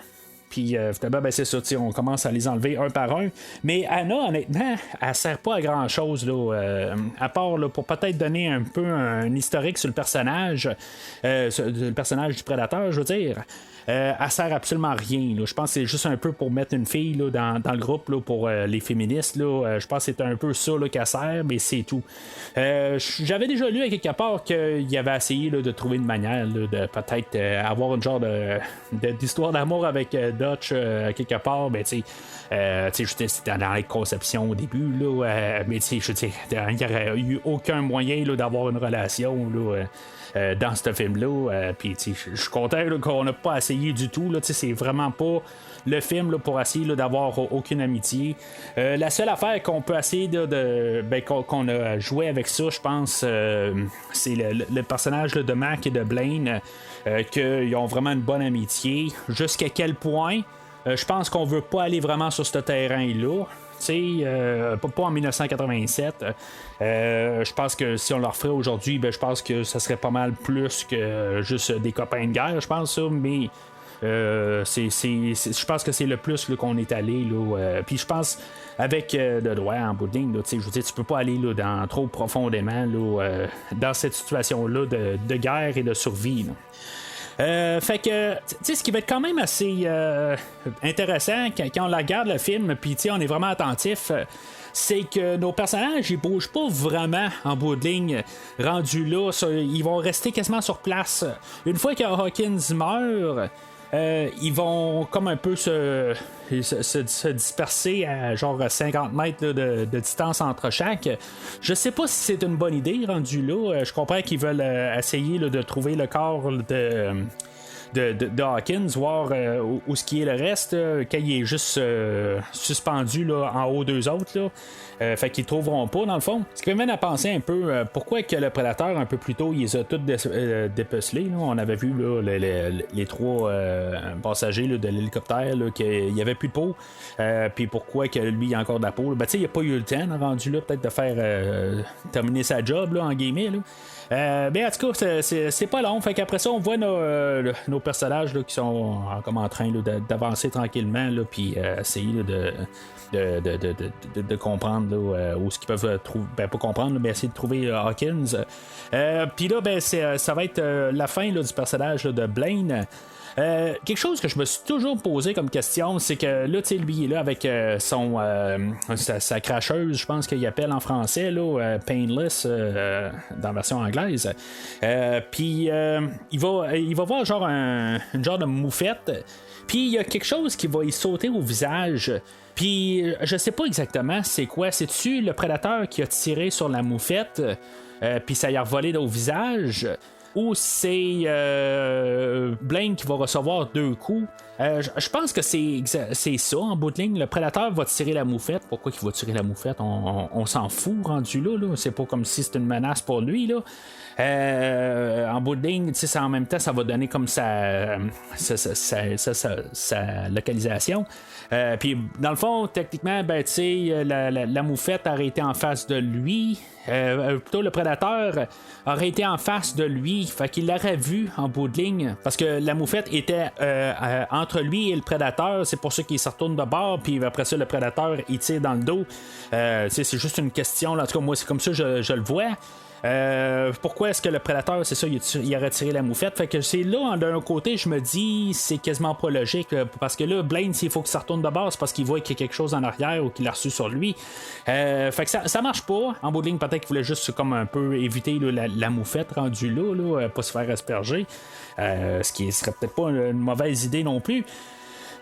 Puis finalement, ben, c'est ça, on commence à les enlever un par un. Mais Anna, honnêtement, elle sert pas à grand chose, là, à part là, pour peut-être donner un peu un historique sur le personnage du prédateur, je veux dire. Elle sert absolument à rien. Là. Je pense que c'est juste un peu pour mettre une fille là, dans le groupe là, pour les féministes. Là. Je pense que c'est un peu ça là, qu'elle sert, mais c'est tout. J'avais déjà lu à quelque part qu'il avait essayé là, de trouver une manière là, de peut-être avoir une genre d'histoire d'amour avec Dutch quelque part. Mais tu sais, c'était dans la conception au début. Là, mais tu sais, je veux dire, il n'y aurait eu aucun moyen là, d'avoir une relation. Là, dans ce film-là. Puis je suis content là, qu'on n'a pas essayé du tout. Là, c'est vraiment pas le film là, pour essayer là, d'avoir aucune amitié. La seule affaire qu'on peut essayer qu'on a joué avec ça, je pense, c'est le personnage là, de Mac et de Blaine, qu'ils ont vraiment une bonne amitié. Jusqu'à quel point, je pense qu'on veut pas aller vraiment sur ce terrain-là. Pas en 1987. Je pense que si on leur ferait aujourd'hui, ben, je pense que ça serait pas mal plus que juste des copains de guerre, je pense ça, mais je pense que c'est le plus là, qu'on est allé. Puis je pense avec de droit en bout de ligne, je veux dire, tu peux pas aller là, dans trop profondément là, dans cette situation-là de guerre et de survie. Là. Fait que, tu sais, ce qui va être quand même assez intéressant quand on regarde le film, puis on est vraiment attentif, c'est que nos personnages, ils bougent pas vraiment en bout de ligne. Rendus là, ils vont rester quasiment sur place. Une fois que Hawkins meurt, ils vont comme un peu se disperser à genre 50 mètres là, de distance entre chaque. Je sais pas si c'est une bonne idée rendu là. Je comprends qu'ils veulent essayer là, de trouver le corps de Hawkins, voir où ce qui est le reste, quand il est juste suspendu là, en haut d'eux autres. Là. Fait qu'ils trouveront pas dans le fond. Ce qui m'amène à penser un peu pourquoi que le prédateur un peu plus tôt il les a tous dépecelés. Là. On avait vu là, les 3 passagers là, de l'hélicoptère là, qu'il n'y avait plus de peau. Puis pourquoi que lui il a encore de la peau. Ben, il n'a pas eu le temps rendu là peut-être de faire terminer sa job là, en guillemets. Là. Mais en tout cas, c'est pas long. Fait qu'après ça, on voit nos personnages là, qui sont comme en train là, d'avancer tranquillement, puis essayer là, de comprendre là, où ce qu'ils peuvent trouver. Ben, pas comprendre, là, mais essayer de trouver Hawkins. Puis là, ben, ça va être la fin là, du personnage là, de Blaine. Quelque chose que je me suis toujours posé comme question, c'est que là, tu sais, lui, il est là avec sa cracheuse, je pense qu'il appelle en français, là, Painless, dans la version anglaise. Puis, il va voir genre une genre de moufette. Puis, il y a quelque chose qui va y sauter au visage. Puis, je sais pas exactement c'est quoi. C'est-tu le prédateur qui a tiré sur la moufette, puis ça y a revolé au visage? Ou c'est Blaine qui va recevoir 2 coups? Je pense que c'est ça en bout de ligne. Le prédateur va tirer la moufette. Pourquoi il va tirer la moufette? On s'en fout rendu là. C'est pas comme si c'était une menace pour lui. Là. En bout de ligne, en même temps, ça va donner comme sa localisation. Puis dans le fond, techniquement, la moufette aurait été en face de lui. Plutôt le prédateur aurait été en face de lui. Fait qu'il l'aurait vu en bout de ligne. Parce que la moufette était entre lui et le prédateur. C'est pour ça qu'il se retourne de bord. Puis après ça, le prédateur il tire dans le dos. C'est juste une question. Là. En tout cas, moi, c'est comme ça je le vois. Pourquoi est-ce que le prédateur, c'est ça, il a retiré la moufette? Fait que c'est là, d'un côté, je me dis, c'est quasiment pas logique. Parce que là, Blaine, s'il faut qu'il se retourne de base, c'est parce qu'il voit qu'il y a quelque chose en arrière ou qu'il l'a reçu sur lui. Fait que ça marche pas. En bout de ligne, peut-être qu'il voulait juste comme un peu éviter là, la moufette rendue là, pas se faire asperger. Ce qui serait peut-être pas une mauvaise idée non plus.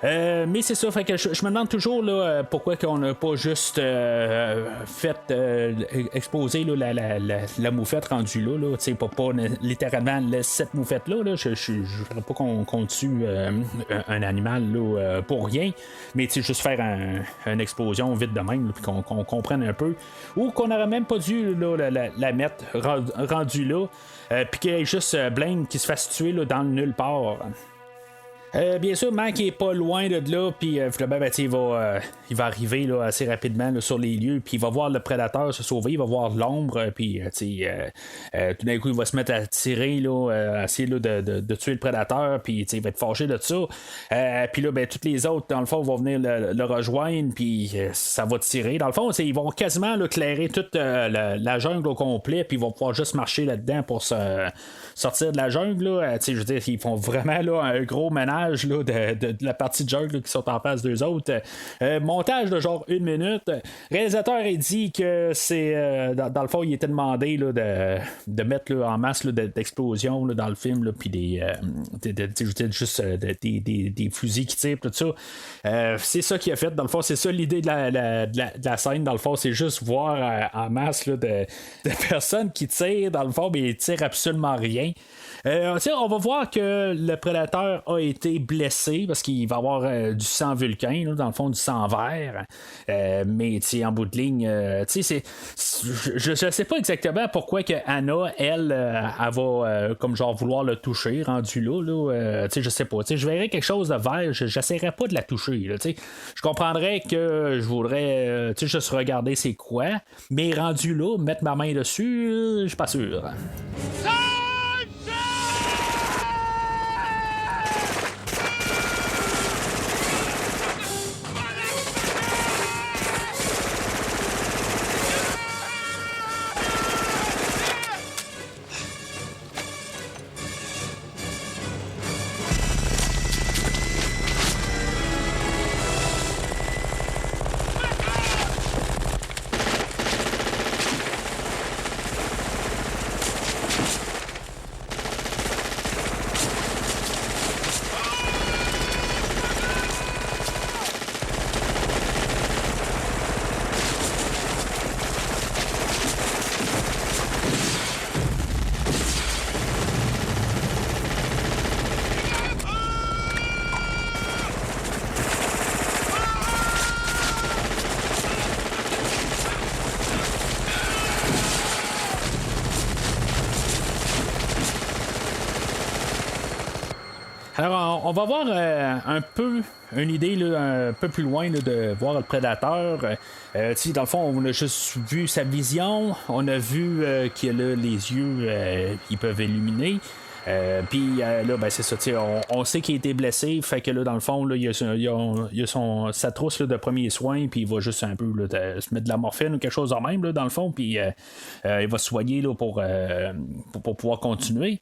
Mais c'est ça, fait que je me demande toujours là, pourquoi qu'on n'a pas juste fait exposer là, la moufette rendue là, pas littéralement cette moufette là, je ne voudrais pas qu'on tue un animal là, pour rien, mais juste faire une explosion vite de même, puis qu'on comprenne un peu, ou qu'on n'aurait même pas dû là, la mettre rendue là, puis qu'il y ait juste Blaine qui se fasse tuer là, dans le nulle part. Bien sûr, Mac est pas loin de là, puis il va arriver là, assez rapidement là, sur les lieux, puis il va voir le prédateur se sauver, il va voir l'ombre, puis tout d'un coup il va se mettre à tirer, là, essayer là, de tuer le prédateur, puis il va être fâché de ça. Puis là, toutes les autres, dans le fond, vont venir le rejoindre, puis ça va tirer. Dans le fond, ils vont quasiment là, clairer toute la jungle au complet, puis ils vont pouvoir juste marcher là-dedans pour sortir de la jungle. Là. Je veux dire, ils font vraiment là, un gros ménage là, de la partie de jungle là, qui sont en face d'eux autres. Montage de genre 1 minute. Le réalisateur a dit que c'est dans le fond, il était demandé là, de mettre là, en masse là, d'explosions là, dans le film, puis des fusils qui tirent, tout ça. C'est ça qu'il a fait. Dans le fond, c'est ça l'idée de la scène. Dans le fond, c'est juste voir en masse là, de personnes qui tirent. Dans le fond, mais ils tirent absolument rien. On va voir que le prédateur a été blessé parce qu'il va avoir du sang vulcain, là, dans le fond du sang vert. Mais en bout de ligne, je sais pas exactement pourquoi que Anna, elle va comme genre vouloir le toucher, rendu là, je sais pas. Je verrais quelque chose de vert, j'essaierais pas de la toucher. Là, je comprendrais que je voudrais juste regarder c'est quoi, mais rendu là, mettre ma main dessus, je suis pas sûr. Alors, on va voir un peu une idée là, un peu plus loin là, de voir le prédateur. Dans le fond, on a juste vu sa vision. On a vu qu'il a les yeux, ils peuvent illuminer. Puis là, c'est ça, on sait qu'il a été blessé, fait que là, dans le fond, là, il a sa trousse là, de premiers soins, puis il va juste un peu là, se mettre de la morphine ou quelque chose en même, là, dans le fond, puis il va se soigner là, pour pouvoir continuer.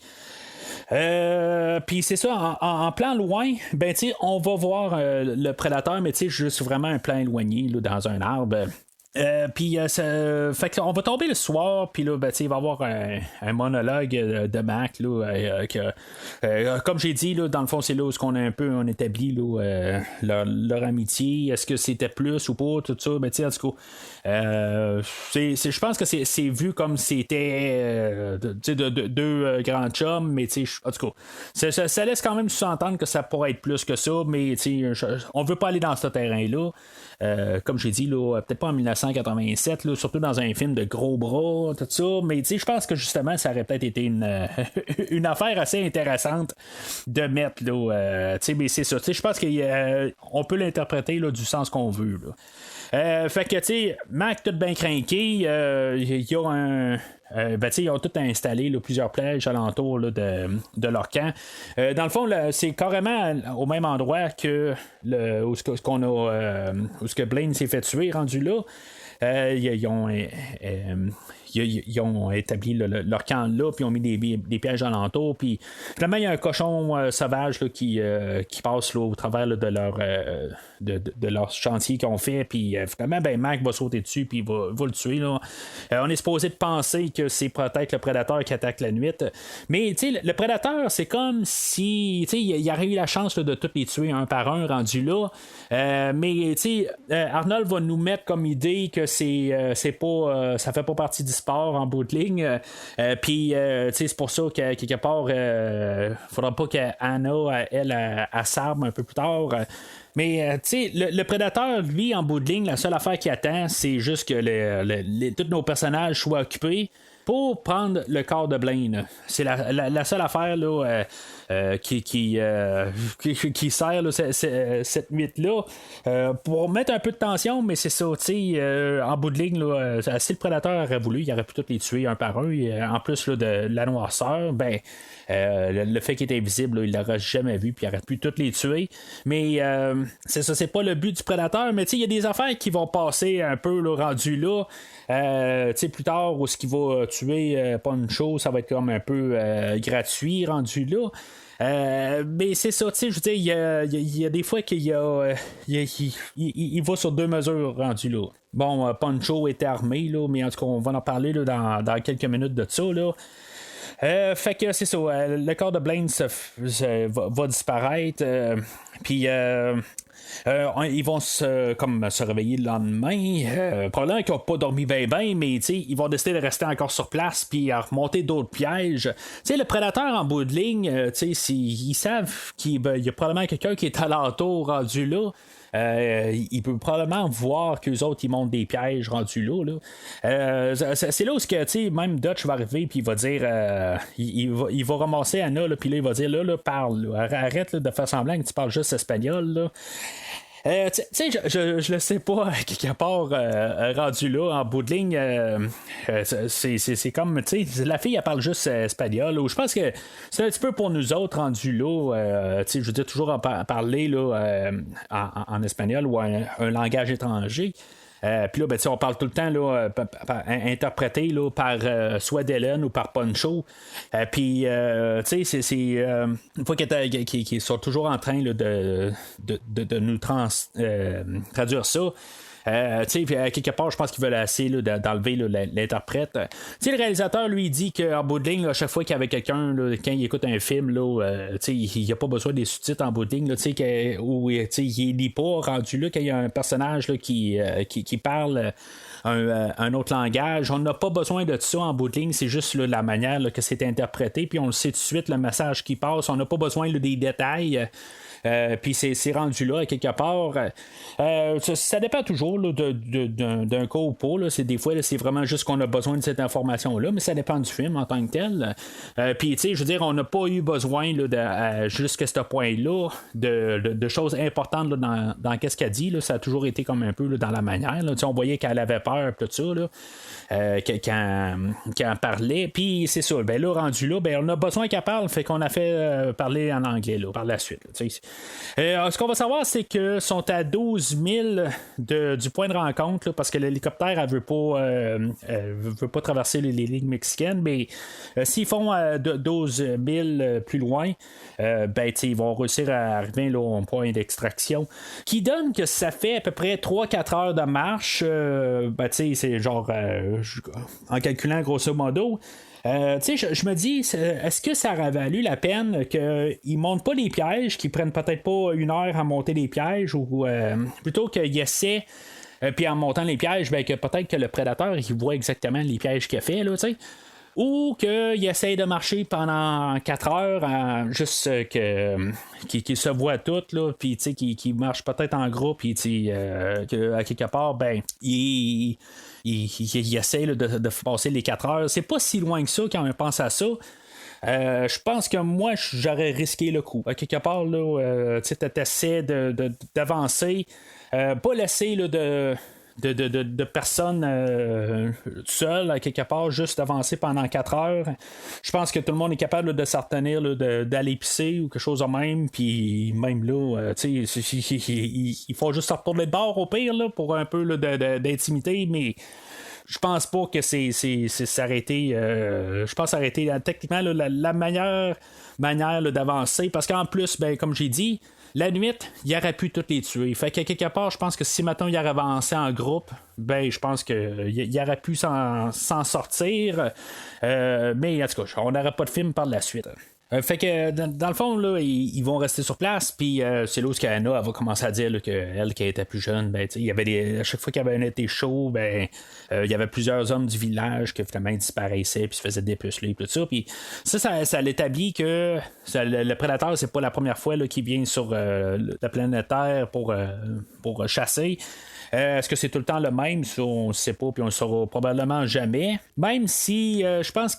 Puis c'est ça, en plan loin, ben on va voir le prédateur, mais juste vraiment un plan éloigné là, dans un arbre. Puis fait qu'on va tomber le soir, puis là, il va y avoir un monologue de Mac, là, comme j'ai dit, là, dans le fond, c'est là où on établit là, leur amitié. Est-ce que c'était plus ou pas, tout ça? En tout cas, je pense que c'est vu comme c'était deux grands chums, mais en tout cas, ça laisse quand même sous-entendre que ça pourrait être plus que ça, mais on veut pas aller dans ce terrain-là. Comme j'ai dit, là, peut-être pas en 1987, là, surtout dans un film de gros bras, tout ça, mais je pense que justement, ça aurait peut-être été une affaire assez intéressante de mettre, là, mais c'est ça, je pense qu'on peut l'interpréter là, du sens qu'on veut. Là. Fait que, Mac, tout bien craqué, il y a un. Ils ont tout installé là, plusieurs plages alentour là, de leur camp. Dans le fond, là, c'est carrément au même endroit que où ce que Blaine s'est fait tuer, rendu là. Ils ont établi leur camp là, puis ils ont mis des pièges alentour. Puis finalement, il y a un cochon sauvage là, qui passe là, au travers là, de leur chantier qu'ils ont fait. Puis finalement, Mac va sauter dessus, puis il va le tuer. Là. On est supposé de penser que c'est peut-être le prédateur qui attaque la nuit. Mais le prédateur, c'est comme si il aurait eu la chance là, de tous les tuer un par un rendu là. Mais Arnold va nous mettre comme idée que c'est pas ça fait pas partie du sport en bout de ligne. Puis c'est pour ça qu'à quelque part faudra pas qu'Anna elle s'arme un peu plus tard. Mais le prédateur, lui, en bout de ligne, la seule affaire qu'il attend, c'est juste que tous nos personnages soient occupés pour prendre le corps de Blaine. C'est la seule affaire là, qui sert là, cette nuit-là pour mettre un peu de tension, mais c'est ça, en bout de ligne, là, si le prédateur aurait voulu, il aurait pu tous les tuer un par un. En plus là, de la noirceur, le fait qu'il est invisible, là, il l'aurait jamais vu, puis il aurait pu tous les tuer. Mais c'est ça, c'est pas le but du prédateur, mais il y a des affaires qui vont passer un peu là, rendu là. Plus tard, où ce qui va tuer Poncho, ça va être comme un peu gratuit rendu là. Mais c'est ça, je veux dire, il y a des fois qu'il il va sur deux mesures rendu là. Bon, Poncho était armé, là, mais en tout cas, on va en parler là, dans quelques minutes de ça, là. Fait que c'est ça, le corps de Blaine va disparaître, puis ils vont se réveiller le lendemain. Probablement qu'ils n'ont pas dormi bien, mais ils vont décider de rester encore sur place puis à remonter d'autres pièges. Le prédateur en bout de ligne, ils savent qu'il y a probablement quelqu'un qui est alentour rendu là. Il peut probablement voir qu'eux autres ils montent des pièges rendus là. C'est là où même Dutch va arriver puis il va dire il va ramasser Anna puis là il va dire là parle là. Arrête là, de faire semblant que tu parles juste espagnol là. Je le sais pas, quelque part rendu là, en bout de ligne, c'est comme, la fille, elle parle juste espagnol, ou je pense que c'est un petit peu pour nous autres rendus là, je veux dire, toujours en parler là, en espagnol ou un langage étranger. Puis là, on parle tout le temps là, interprété là, par soit Dylan ou par Poncho. Puis, c'est une fois qu'ils sont toujours en train là, de nous traduire ça. Quelque part, je pense qu'ils veulent essayer là, d'enlever là, l'interprète. Le réalisateur lui dit qu'en bout de ligne, là, chaque fois qu'il y avait quelqu'un, là, quand il écoute un film, là, il n'y a pas besoin des sous-titres en bout de ligne, là, où il n'est pas rendu là, quand il y a un personnage là, qui parle un autre langage. On n'a pas besoin de ça en bout de ligne, c'est juste là, la manière là, que c'est interprété, puis on le sait tout de suite, le message qui passe. On n'a pas besoin là, des détails. Puis c'est rendu là, quelque part. Ça dépend toujours là, d'un cas ou pas. Là. Des fois, là, c'est vraiment juste qu'on a besoin de cette information-là, mais ça dépend du film en tant que tel. Puis, je veux dire, on n'a pas eu besoin là, jusqu'à ce point-là de choses importantes là, dans qu'est-ce qu'elle dit. Là. Ça a toujours été comme un peu là, dans la manière. Là. On voyait qu'elle avait peur, tout ça, là, quand elle parlait. Puis, c'est ça. Là, rendu là, on a besoin qu'elle parle, fait qu'on a fait parler en anglais là, par la suite. Là, ce qu'on va savoir, c'est qu'ils sont à 12 000 du du point de rencontre, là, parce que l'hélicoptère, elle veut pas traverser les lignes mexicaines, mais s'ils font 12 000 plus loin, ils vont réussir à arriver là, au point d'extraction, qui donne que ça fait à peu près 3-4 heures de marche. C'est genre, en calculant grosso modo, je me dis, est-ce que ça aurait valu la peine qu'ils montent pas les pièges, qu'ils prennent peut-être pas 1 heure à monter les pièges, ou plutôt qu'ils essaient, puis en montant les pièges, que peut-être que le prédateur il voit exactement les pièges qu'il a fait, là, tu sais. Ou qu'il essaye de marcher pendant 4 heures, juste qu'il se voit tout, puis qu'il marche peut-être en groupe, puis à quelque part, il essaie là, de passer les 4 heures. C'est pas si loin que ça quand on pense à ça. Je pense que moi, j'aurais risqué le coup. À quelque part, tu essaies d'avancer, pas laisser là, de personnes seules, à quelque part, juste d'avancer pendant 4 heures. Je pense que tout le monde est capable là, de s'en retenir, d'aller pisser ou quelque chose de même, puis même là, il faut juste se retourner de bord au pire là, pour un peu là, d'intimité, mais je pense pas que c'est s'arrêter. Je pense arrêter techniquement là, la meilleure manière là, d'avancer, parce qu'en plus, comme j'ai dit, la nuit, il aurait pu toutes les tuer. Fait que quelque part, je pense que si maintenant il aurait avancé en groupe, je pense qu'il aurait pu s'en sortir. Mais en tout cas, on n'aurait pas de film par la suite. Fait que dans le fond, là, ils vont rester sur place, puis c'est là où Anna va commencer à dire qu'elle, qui était plus jeune, il y avait à chaque fois qu'il y avait un été chaud, il y avait plusieurs hommes du village qui finalement disparaissaient, puis se faisaient dépuceler, tout ça. Puis ça l'établit que le prédateur, c'est pas la première fois là, qu'il vient sur la planète Terre pour chasser. Est-ce que c'est tout le temps le même? Ça, on ne sait pas, puis on ne le saura probablement jamais. Même si je pense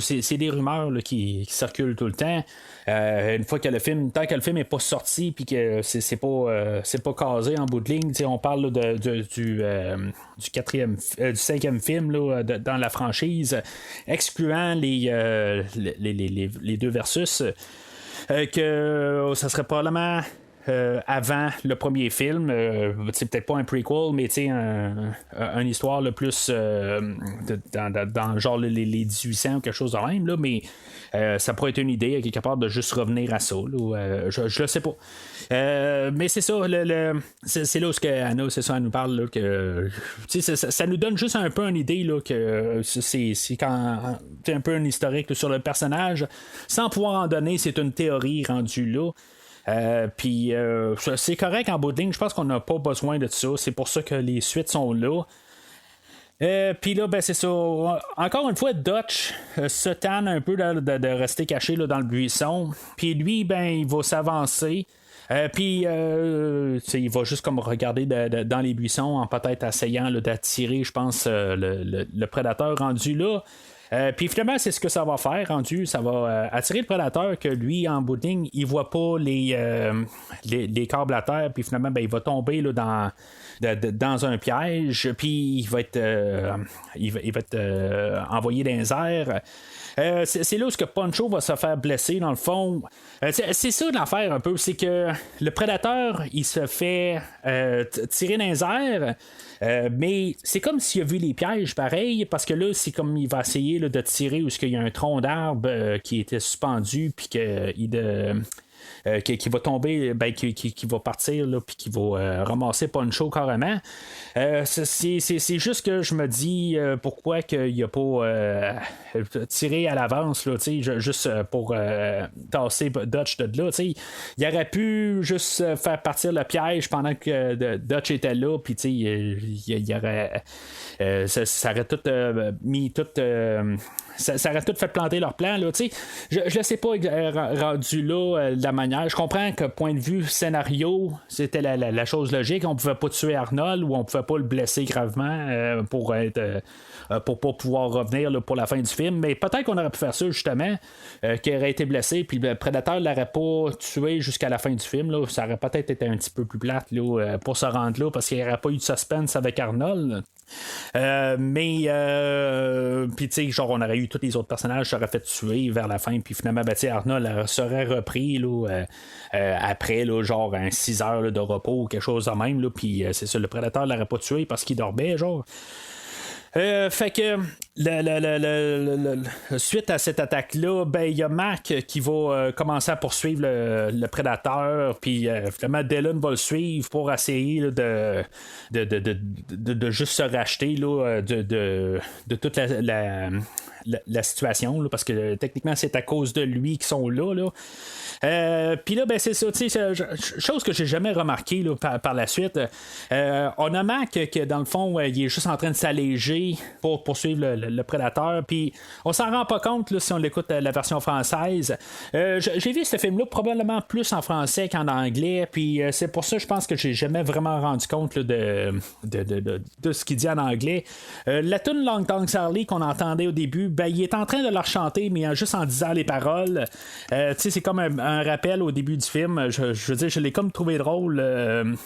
c'est des rumeurs là, qui circulent tout le temps. Une fois que le film, tant que le film n'est pas sorti, puis que c'est pas casé en bout de ligne, on parle là, du 5e film là, dans la franchise, excluant les 2 versus, que ça serait probablement avant le premier film, c'est peut-être pas un prequel, mais une histoire le plus dans genre les 1800 ou quelque chose de même, là, mais ça pourrait être une idée quelque part de juste revenir à ça, là, je le sais pas, mais c'est ça, c'est là où Anna, c'est ça, elle nous parle là, que ça nous donne juste un peu une idée là, que c'est quand un peu un historique là, sur le personnage, sans pouvoir en donner, c'est une théorie rendue là. Puis c'est correct en bout de ligne, je pense qu'on n'a pas besoin de ça, c'est pour ça que les suites sont là. Puis là, c'est ça. Encore une fois, Dutch se tanne un peu là, de rester caché là, dans le buisson. Puis lui, il va s'avancer. Puis il va juste comme regarder dans les buissons en peut-être essayant là, d'attirer, je pense, le prédateur rendu là. Puis finalement, c'est ce que ça va faire rendu. Ça va attirer le prédateur que lui, en bout de ligne, il voit pas les câbles à terre. Puis finalement, il va tomber là, dans un piège. Puis il va être envoyé dans les airs. C'est là où Poncho va se faire blesser dans le fond. C'est ça l'affaire un peu, c'est que le prédateur il se fait tirer dans les airs, mais c'est comme s'il a vu les pièges pareil, parce que là c'est comme il va essayer là, de tirer où il y a un tronc d'arbre qui était suspendu puis qui va tomber, qui va partir, puis qui va ramasser Poncho carrément. C'est juste que je me dis pourquoi qu'il n'a pas tiré à l'avance, là, juste pour tasser Dutch de là. Il aurait pu juste faire partir le piège pendant que Dutch était là, puis il aurait. Ça aurait tout mis tout. Ça aurait tout fait planter leur plan. Là, je ne sais pas rendu là de la manière. Je comprends que point de vue scénario, c'était la chose logique. On pouvait pas tuer Arnold ou on pouvait pas le blesser gravement pour pas pouvoir revenir là, pour la fin du film. Mais peut-être qu'on aurait pu faire ça justement, qu'il aurait été blessé puis le prédateur l'aurait pas tué jusqu'à la fin du film. Là. Ça aurait peut-être été un petit peu plus plate là, pour se rendre là parce qu'il n'y aurait pas eu de suspense avec Arnold. Mais puis tu sais, genre on aurait eu tous les autres personnages seraient fait tuer vers la fin, puis finalement Arnold serait repris là, après là, genre 6 heures là, de repos ou quelque chose de même là, puis c'est ça, le prédateur l'aurait pas tué parce qu'il dormait genre. Fait que suite à cette attaque-là, ben il y a Mac qui va commencer à poursuivre le prédateur, puis finalement Dylan va le suivre pour essayer là, de juste se racheter là, de toute la situation, là, parce que techniquement c'est à cause de lui qu'ils sont là. Puis là, ben c'est ça, tu sais, chose que j'ai jamais remarqué là, par la suite. On a Mac que dans le fond, il est juste en train de s'alléger pour poursuivre le prédateur, puis on s'en rend pas compte là, si on l'écoute la version française. J'ai vu ce film-là probablement plus en français qu'en anglais, puis c'est pour ça je pense que j'ai jamais vraiment rendu compte là, de ce qu'il dit en anglais. La tune Long Tongue Sally qu'on entendait au début, ben il est en train de la chanter, mais juste en disant les paroles. Tu sais, c'est comme un rappel au début du film. Je veux dire, je l'ai comme trouvé drôle,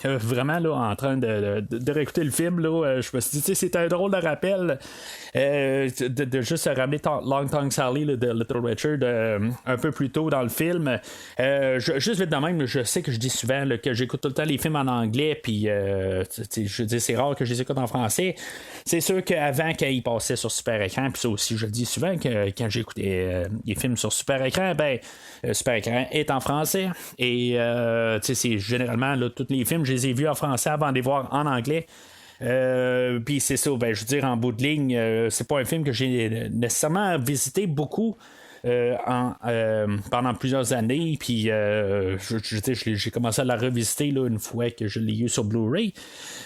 vraiment là, en train de réécouter le film. Là, je me suis dit, tu sais, c'est un drôle de rappel de juste ramener Long Tongue Sally là, de Little Richard un peu plus tôt dans le film. Juste vite de même, je sais que je dis souvent là, que j'écoute tout le temps les films en anglais, puis je veux dire, c'est rare que je les écoute en français. C'est sûr qu'avant, quand ils passaient sur super écran, puis ça aussi, je le dis souvent, que quand j'écoutais les films sur super écran, ben super écran est en français, et c'est généralement là, tous les films je les ai vus en français avant de les voir en anglais. Puis c'est ça, ben, je veux dire, en bout de ligne, c'est pas un film que j'ai nécessairement visité beaucoup pendant plusieurs années, puis j'ai commencé à la revisiter là, une fois que je l'ai eu sur Blu-ray.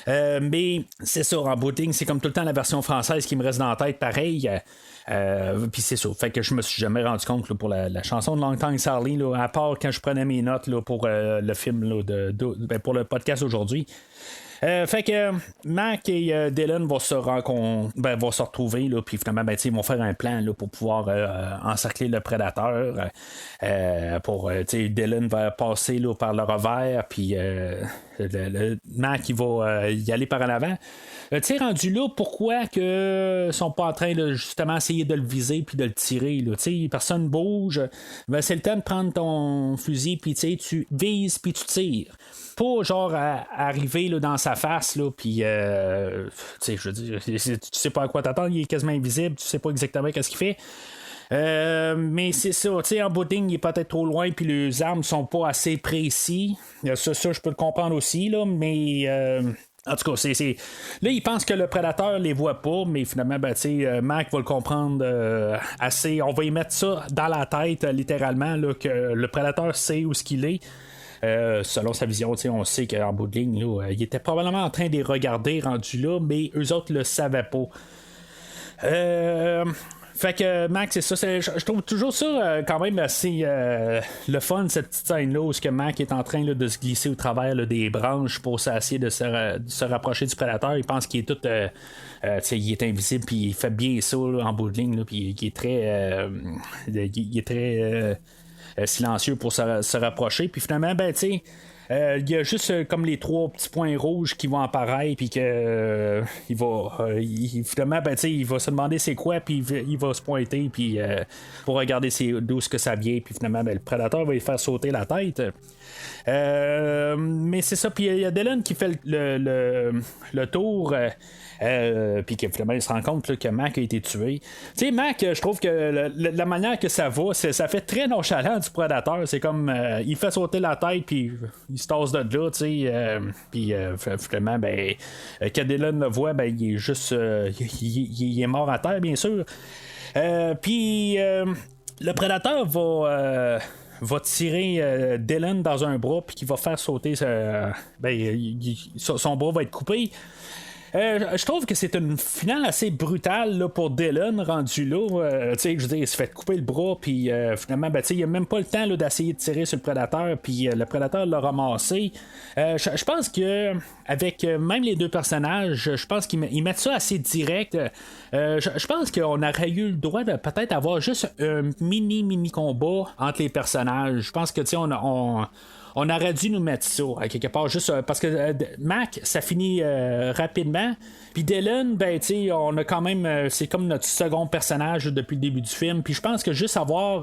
Mais c'est ça, en bout de ligne, c'est comme tout le temps la version française qui me reste dans la tête, pareil. Puis c'est ça, fait que je me suis jamais rendu compte là, pour la chanson de Long Tongue Sally, là, à part quand je prenais mes notes là, pour le film là, pour le podcast aujourd'hui. Fait que Mac et Dylan vont se retrouver, puis finalement, ils vont faire un plan là, pour pouvoir encercler le prédateur. Dylan va passer là, par le revers, puis Mac il va y aller par en avant. Rendu là, pourquoi que sont pas en train de justement essayer de le viser puis de le tirer là, personne bouge, ben, c'est le temps de prendre ton fusil puis tu vises puis tu tires, pas genre arriver là, dans sa face là, puis je veux dire, tu sais pas à quoi t'attendre, il est quasiment invisible, tu sais pas exactement qu'est-ce qu'il fait. Mais c'est ça, en bout de ligne, il est peut-être trop loin, puis les armes sont pas assez précis. Ça je peux le comprendre aussi, là, mais en tout cas, là, il pense que le prédateur les voit pas, mais finalement, Mac va le comprendre assez. On va y mettre ça dans la tête, littéralement, là, que le prédateur sait où ce qu'il est. Selon sa vision, on sait qu'en bout de ligne, là, il était probablement en train de les regarder rendus là, mais eux autres le savaient pas. Fait que Mac, c'est ça, je trouve toujours ça quand même assez le fun, cette petite scène-là, où que Mac est en train là, de se glisser au travers là, des branches pour essayer de se rapprocher du prédateur. Il pense qu'il est tout il est invisible, puis il fait bien ça là, en bout de ligne, puis il est très silencieux pour se rapprocher, puis finalement, il y a juste comme les 3 petits points rouges qui vont apparaître, puis que finalement, il va se demander c'est quoi, puis il va se pointer, puis pour regarder d'où ce que ça vient, puis finalement, le prédateur va lui faire sauter la tête. Mais c'est ça, puis il y a Dylan qui fait le tour. Puis que finalement il se rend compte là, que Mac a été tué. Tu sais, Mac, je trouve que la manière que ça va, ça fait très nonchalant du prédateur. C'est comme il fait sauter la tête, puis il se tasse de là, tu sais. Puis finalement, quand Dylan le voit, il est juste il est mort à terre, bien sûr. Puis le prédateur va tirer Dylan dans un bras, puis qui va faire sauter son bras va être coupé. Je trouve que c'est une finale assez brutale là, pour Dylan rendu là. Je veux dire, il se fait couper le bras, puis finalement, il n'a même pas le temps là, d'essayer de tirer sur le prédateur, puis le prédateur l'a ramassé. Je pense que avec même les deux personnages, je pense qu'ils mettent ça assez direct. Je pense qu'on aurait eu le droit de peut-être avoir juste un mini combat entre les personnages. Je pense que on aurait dû nous mettre ça, à quelque part, juste parce que Mac, ça finit rapidement. Puis Dylan, ben, tu sais, on a quand même. C'est comme notre second personnage depuis le début du film. Puis je pense que juste avoir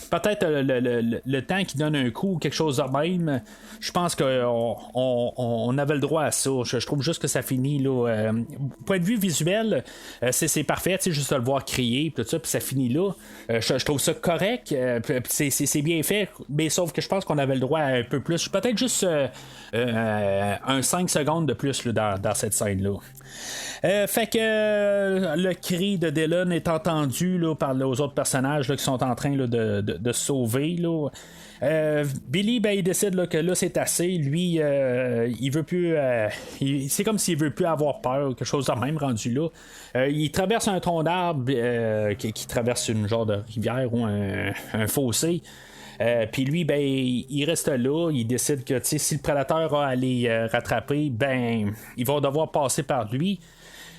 peut-être le temps qui donne un coup, quelque chose de même, je pense qu'on avait le droit à ça. Je trouve juste que ça finit, là. Point de vue visuel, c'est parfait, tu sais, juste de le voir crier, tout ça, puis ça finit là. Je trouve ça correct. C'est bien fait, mais sauf que je pense qu'on avait le droit à un peu plus. Peut-être juste un 5 secondes de plus là, dans cette scène-là. Fait que le cri de Dylan est entendu là, par les autres personnages là, qui sont en train là, de se sauver. Là. Billy, ben, il décide là, que là c'est assez. Lui, il veut plus. C'est comme s'il veut plus avoir peur, quelque chose de même rendu là. Il traverse un tronc d'arbre qui traverse une genre de rivière ou un fossé. Puis lui, ben, il reste là. Il décide que si le prédateur a à les rattraper, ben, ils vont devoir passer par lui.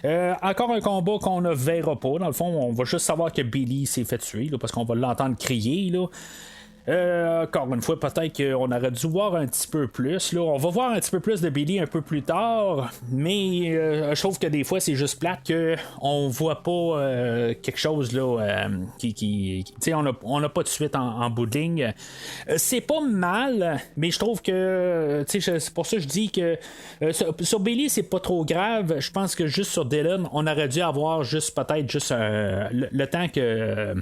Encore un combat qu'on ne verra pas. Dans le fond, on va juste savoir que Billy s'est fait tuer là, parce qu'on va l'entendre crier. Là. Encore une fois, peut-être qu'on aurait dû voir un petit peu plus. Là. On va voir un petit peu plus de Billy un peu plus tard, mais je trouve que des fois, c'est juste plate qu'on voit pas quelque chose là, qui on n'a pas de suite en bout de ligne. C'est pas mal, mais je trouve que c'est pour ça que je dis que sur Billy, c'est pas trop grave. Je pense que juste sur Dylan, on aurait dû avoir juste peut-être juste le temps que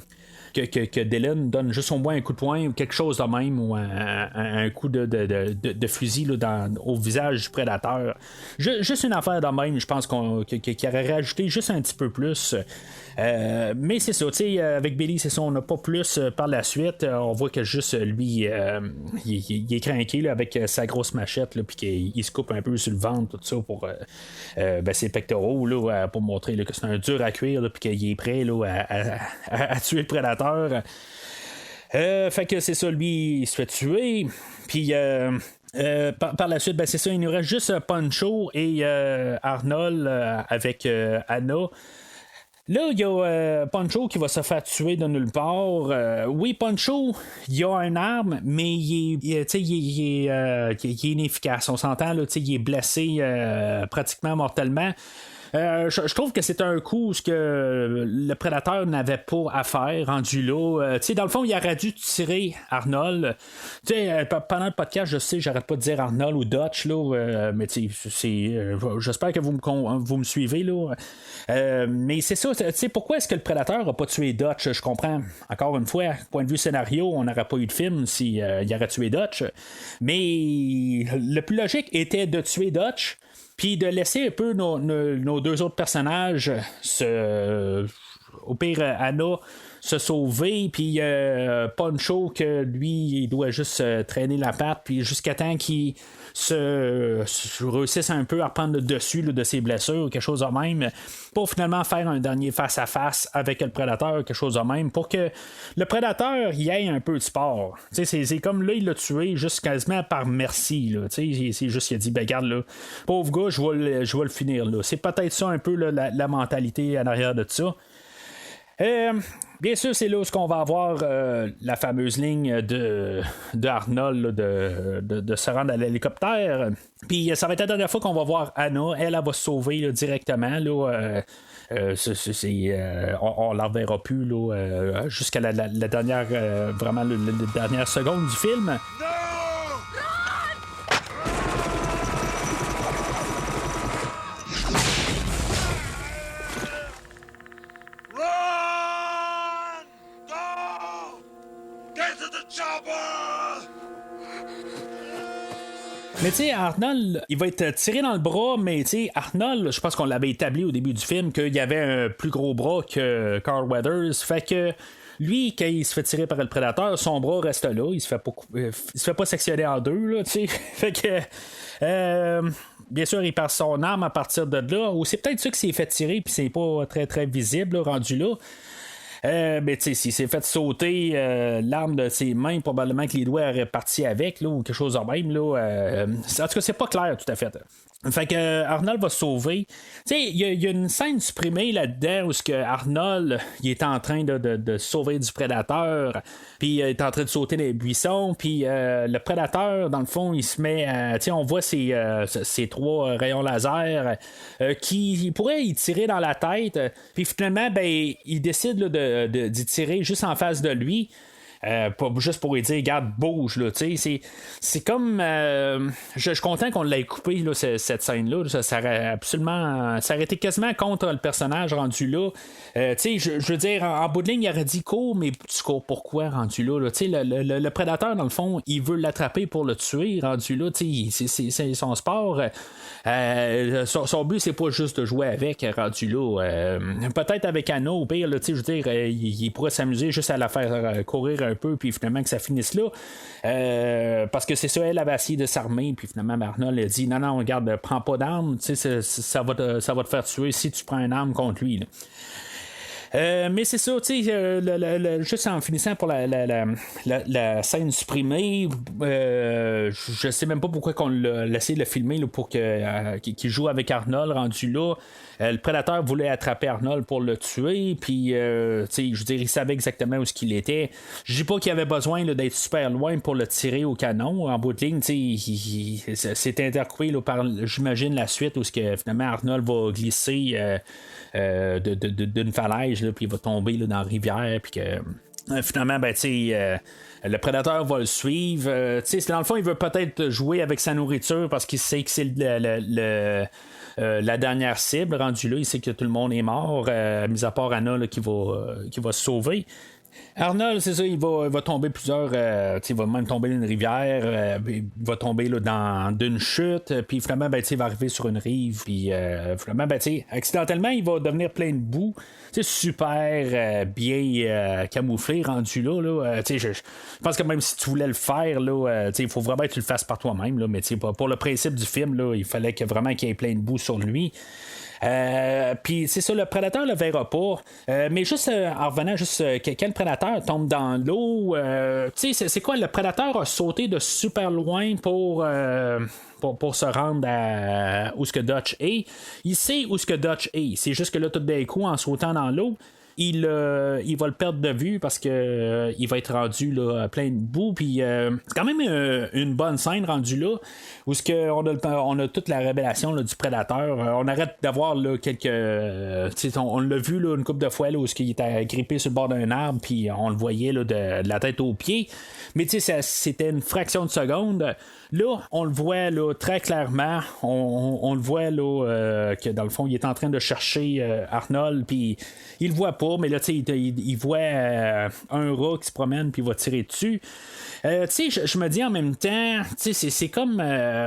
Dylan donne juste au moins un coup de poing ou quelque chose de même ou un coup de fusil là, au visage du prédateur. Juste une affaire de même, je pense qu'il aurait rajouté juste un petit peu plus. Mais c'est ça, avec Billy, c'est ça, on n'a pas plus par la suite. On voit que juste lui, il est craqué là, avec sa grosse machette, puis qu'il se coupe un peu sur le ventre, tout ça, pour ses pectoraux, là, pour montrer là, que c'est un dur à cuire, puis qu'il est prêt là, à tuer le prédateur. Fait que c'est ça, lui, il se fait tuer. Puis par la suite, ben, c'est ça, il nous reste juste Poncho et Arnold avec Anna. Là, il y a Poncho qui va se faire tuer de nulle part. Oui, Poncho, il a une arme, mais il est inefficace. On s'entend, là, il est blessé pratiquement mortellement. Je trouve que c'est un coup ce que le prédateur n'avait pas à faire rendu là. Dans le fond, il aurait dû tirer Arnold. Pendant le podcast, je sais, j'arrête pas de dire Arnold ou Dutch, là, mais j'espère que vous me suivez. Là. Mais c'est ça, pourquoi est-ce que le prédateur n'a pas tué Dutch? Je comprends. Encore une fois, point de vue scénario, on n'aurait pas eu de film s'il aurait tué Dutch. Mais le plus logique était de tuer Dutch. Puis de laisser un peu nos deux autres personnages au pire Anna se sauver, puis Poncho que lui il doit juste traîner la patte, puis jusqu'à temps qu'il se réussisse un peu à reprendre le dessus là, de ses blessures ou quelque chose de même, pour finalement faire un dernier face à face avec le prédateur, quelque chose de même, pour que le prédateur y ait un peu de sport. C'est comme là il l'a tué juste quasiment par merci là. C'est juste qu'il a dit ben garde là, pauvre gars, je vais le finir là. C'est peut-être ça un peu là, la mentalité en arrière de ça. Bien sûr, c'est là où on va avoir la fameuse ligne de Arnold là, de se rendre à l'hélicoptère. Puis ça va être la dernière fois qu'on va voir Anna. Elle va se sauver là, directement. Là, on la reverra plus là, jusqu'à la dernière, vraiment la dernière seconde du film. Mais tu sais, Arnold, il va être tiré dans le bras, mais tu sais, Arnold, je pense qu'on l'avait établi au début du film qu'il y avait un plus gros bras que Carl Weathers. Fait que lui, quand il se fait tirer par le prédateur, son bras reste là. Il se fait pas sectionner en deux, là, tu sais. Fait que. Bien sûr, il perd son arme à partir de là. Ou c'est peut-être ça qui s'est fait tirer, puis c'est pas très très visible, là, rendu là. Ben, s'il s'est fait sauter l'arme de ses mains, probablement que les doigts auraient parti avec, là, ou quelque chose de même. Là, en tout cas, c'est pas clair tout à fait. Fait que Arnold va se sauver. Il y a une scène supprimée là-dedans où ce que Arnold il est en train de se sauver du prédateur, puis il est en train de sauter dans les buissons, puis le prédateur, dans le fond, il se met on voit ces 3 rayons laser qui pourraient y tirer dans la tête, puis finalement, ben, il décide là, d'y tirer juste en face de lui. Pas juste pour lui dire, regarde, bouge, là, c'est comme. Je suis content qu'on l'ait coupé, là, cette scène-là. Ça aurait été quasiment contre le personnage rendu là. Je veux dire, en bout de ligne, il aurait dit cours, mais tu cours pourquoi rendu là? Le prédateur, dans le fond, il veut l'attraper pour le tuer rendu là. C'est son sport. Son but, c'est pas juste de jouer avec rendu là. Peut-être avec Anna, au pire, je veux dire, il pourrait s'amuser juste à la faire courir un peu, puis finalement que ça finisse là. Parce que c'est ça, elle avait essayé de s'armer, puis finalement Arnold a dit non, regarde, prends pas d'armes, ça va te faire tuer si tu prends une arme contre lui. Là. Mais c'est ça, juste en finissant pour la scène supprimée, je sais même pas pourquoi qu'on l'a laissé le filmer là, pour qu'il joue avec Arnold rendu là. Le prédateur voulait attraper Arnold pour le tuer, puis je veux dire, il savait exactement où ce qu'il était. Je dis pas qu'il avait besoin là, d'être super loin pour le tirer au canon. En bout de ligne, c'est intercoupé là, par, j'imagine, la suite où ce que finalement Arnold va glisser d'une falaise, là, puis il va tomber là, dans la rivière, puis que finalement, ben, le prédateur va le suivre. Dans le fond, il veut peut-être jouer avec sa nourriture parce qu'il sait que c'est la dernière cible rendue là. Il sait que tout le monde est mort, mis à part Anna là, qui va se sauver. Arnold, c'est ça, il va tomber plusieurs. Il va même tomber dans une rivière, il va tomber là, dans d'une chute, puis finalement, ben, il va arriver sur une rive, puis finalement, ben, accidentellement, il va devenir plein de boue. Super bien camouflé, rendu là. Je pense que même si tu voulais le faire, il faut vraiment que tu le fasses par toi-même, là, mais pour le principe du film, là, il fallait vraiment qu'il y ait plein de boue sur lui. Puis c'est ça, le prédateur le verra pas. Mais juste en revenant, juste quand le prédateur tombe dans l'eau, c'est quoi? Le prédateur a sauté de super loin pour se rendre à où ce que Dutch est. Il sait où ce que Dutch est. C'est juste que là, tout d'un coup, en sautant dans l'eau, il va le perdre de vue parce que il va être rendu là, plein de boue. Puis c'est quand même une bonne scène rendue là où on a toute la révélation là, du prédateur. On arrête d'avoir là, quelques on l'a vu là, une couple de fois là, où il était grippé sur le bord d'un arbre, puis on le voyait là, de la tête aux pieds. Mais c'était une fraction de seconde. Là, on le voit là, très clairement. On le voit là, que dans le fond, il est en train de chercher Arnold, puis il le voit pas, mais là, il voit un rat qui se promène, puis il va tirer dessus. Je me dis en même temps, c'est comme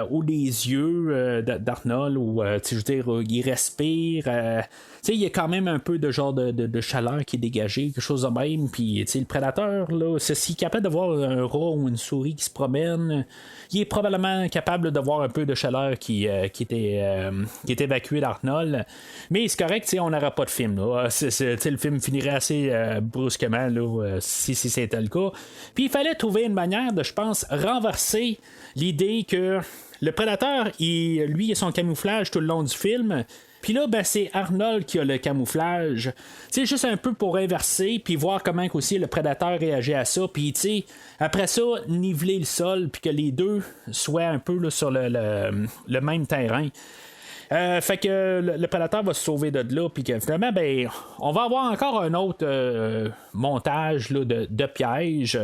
aux les yeux d'Arnold, où je veux dire, il respire. Il y a quand même un peu de genre de chaleur qui est dégagée, quelque chose de même. Puis le prédateur, là, s'il est capable de voir un rat ou une souris qui se promène, il est probablement capable de voir un peu de chaleur qui est évacuée d'Arnold. Mais c'est correct, on n'aura pas de film. Là. Le film finirait assez brusquement là, si c'était le cas. Puis il fallait trouver une manière de, je pense, renverser l'idée que le prédateur, lui, a son camouflage tout le long du film. Puis là, ben, c'est Arnold qui a le camouflage. C'est juste un peu pour inverser, puis voir comment aussi le prédateur réagit à ça. Puis, après ça, niveler le sol, puis que les deux soient un peu là, sur le même terrain. Fait que le prédateur va se sauver de là, puis que finalement, ben, on va avoir encore un autre montage là, de pièges.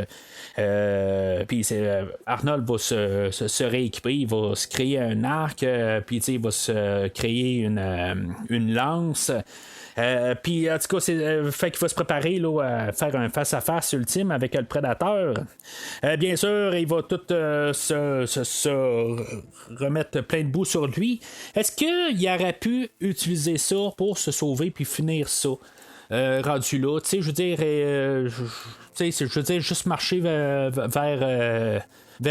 Puis Arnold va se rééquiper, il va se créer un arc, puis il va se créer une lance. Puis en tout cas, fait qu'il va se préparer là, à faire un face-à-face ultime avec le prédateur. Bien sûr, il va tout se remettre plein de boue sur lui. Est-ce qu'il aurait pu utiliser ça pour se sauver puis finir ça? Rendu là, je veux dire, juste marcher vers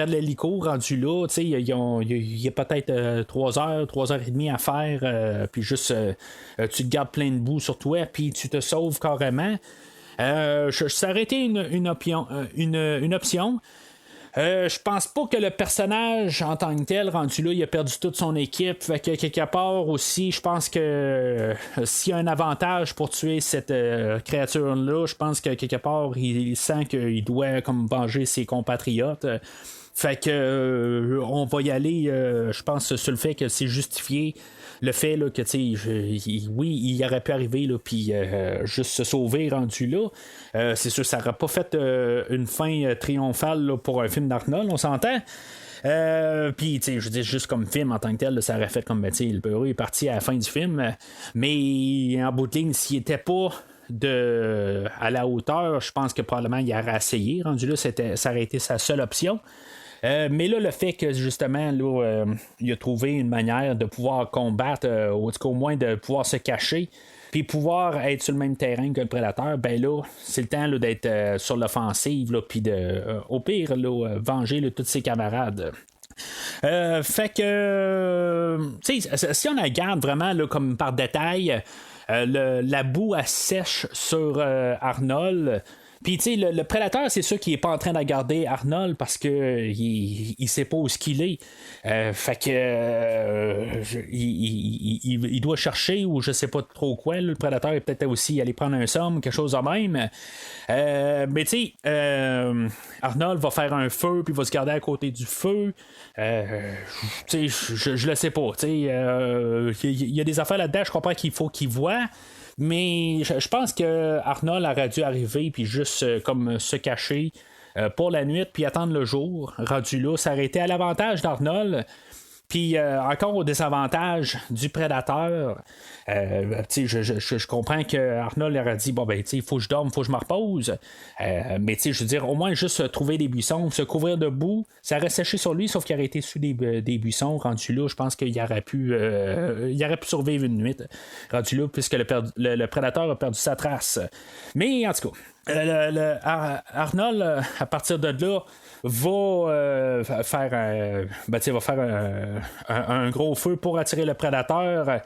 l'hélico rendu là, il y a peut-être 3 heures et demie à faire, puis juste tu te gardes plein de boue sur toi, puis tu te sauves carrément. Ça aurait été une option. Je pense pas que le personnage en tant que tel, rendu là, il a perdu toute son équipe. Fait que quelque part aussi, je pense que s'il y a un avantage pour tuer cette créature-là, je pense que quelque part, il sent qu'il doit comme venger ses compatriotes. Fait que on va y aller, je pense, sur le fait que c'est justifié. Le fait là, que oui, il aurait pu arriver puis juste se sauver rendu là. C'est sûr, ça n'aurait pas fait une fin triomphale là, pour un film d'Arnold, on s'entend. Puis, je veux dire, juste comme film en tant que tel, là, ça aurait fait comme le bureau est parti à la fin du film. Mais en bout de ligne, s'il n'était pas à la hauteur, je pense que probablement il aurait essayé. Rendu là, ça aurait été sa seule option. Mais là, le fait que justement, là, il a trouvé une manière de pouvoir combattre, au moins de pouvoir se cacher, puis pouvoir être sur le même terrain que le prédateur, ben là, c'est le temps là, d'être sur l'offensive, puis au pire, là, venger là, tous ses camarades. Fait que, si on regarde vraiment là, comme par détail, la boue assèche sur Arnold. Puis, tu sais, le prédateur, c'est sûr qu'il est pas en train de regarder Arnold parce que il sait pas où ce qu'il est. Fait que il doit chercher ou je sais pas trop quoi. Là, le prédateur est peut-être aussi aller prendre un somme, quelque chose de même. Mais tu sais, Arnold va faire un feu puis va se garder à côté du feu. Tu sais, je le sais pas. Tu sais, il y a des affaires là-dedans, je comprends qu'il faut qu'il voit. Mais je pense que Arnold aurait dû arriver puis juste comme se cacher pour la nuit puis attendre le jour. Rendu là, ça aurait été à l'avantage d'Arnold. Puis encore au désavantage du prédateur. Je comprends que Arnold aurait dit bon ben il faut que je dorme, il faut que je me repose. Mais je veux dire, au moins juste trouver des buissons, se couvrir de boue, ça aurait séché sur lui, sauf qu'il aurait été sous des buissons. Rendu là, je pense qu'il aurait pu survivre une nuit. Rendu là, puisque le prédateur a perdu sa trace. Mais en tout cas, Arnold, à partir de là, va faire un gros feu pour attirer le prédateur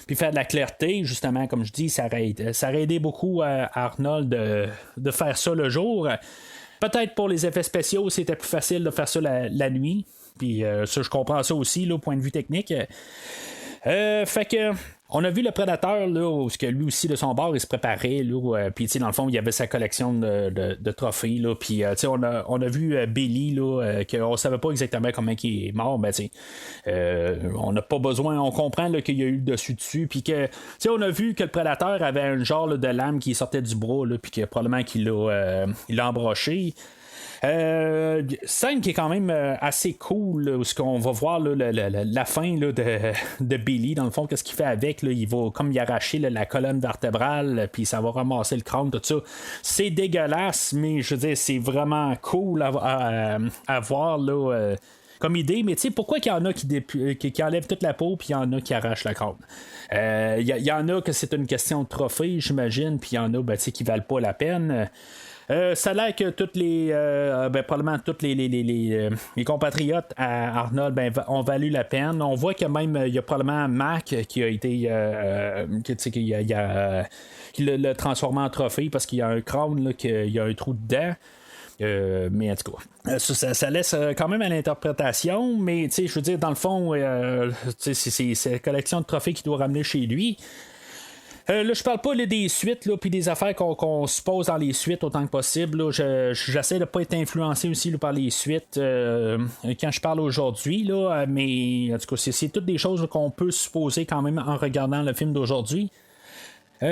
puis faire de la clarté, justement, comme je dis, ça aurait aidé beaucoup à Arnold de faire ça le jour. Peut-être pour les effets spéciaux, c'était plus facile de faire ça la nuit. Puis ça, je comprends ça aussi, là, au point de vue technique. Fait que on a vu le prédateur là, où lui aussi de son bord il se préparait puis dans le fond il y avait sa collection de trophées là, puis on a vu Billy là, qu'on savait pas exactement comment il est mort, ben on n'a pas besoin, on comprend là, qu'il y a eu le dessus puis que on a vu que le prédateur avait un genre là, de lame qui sortait du bras là, puis que probablement qu'il l'a embroché. Scène qui est quand même assez cool là, où on va voir là, la fin là, de Billy dans le fond, qu'est-ce qu'il fait avec là, il va comme y arracher là, la colonne vertébrale puis ça va ramasser le crâne, tout ça, c'est dégueulasse mais je veux dire c'est vraiment cool à voir là, comme idée, mais tu sais, pourquoi qu'il y en a qui enlèvent toute la peau, puis il y en a qui arrachent la crâne? Il y en a que c'est une question de trophée, j'imagine, puis il y en a qui valent pas la peine. Ça a l'air que toutes probablement tous les compatriotes à Arnold ont valu la peine. On voit que même il y a probablement Mac qui a été qui l'a transformé en trophée parce qu'il y a un crâne là, qu'il y a un trou dedans. Mais en tout cas, ça laisse quand même à l'interprétation, mais je veux dire, dans le fond, c'est la collection de trophées qu'il doit ramener chez lui. Là, je parle pas là, des suites puis des affaires qu'on se pose dans les suites autant que possible. Là, j'essaie de pas être influencé aussi là, par les suites quand je parle aujourd'hui. Là, mais en tout cas, c'est toutes des choses là, qu'on peut supposer quand même en regardant le film d'aujourd'hui.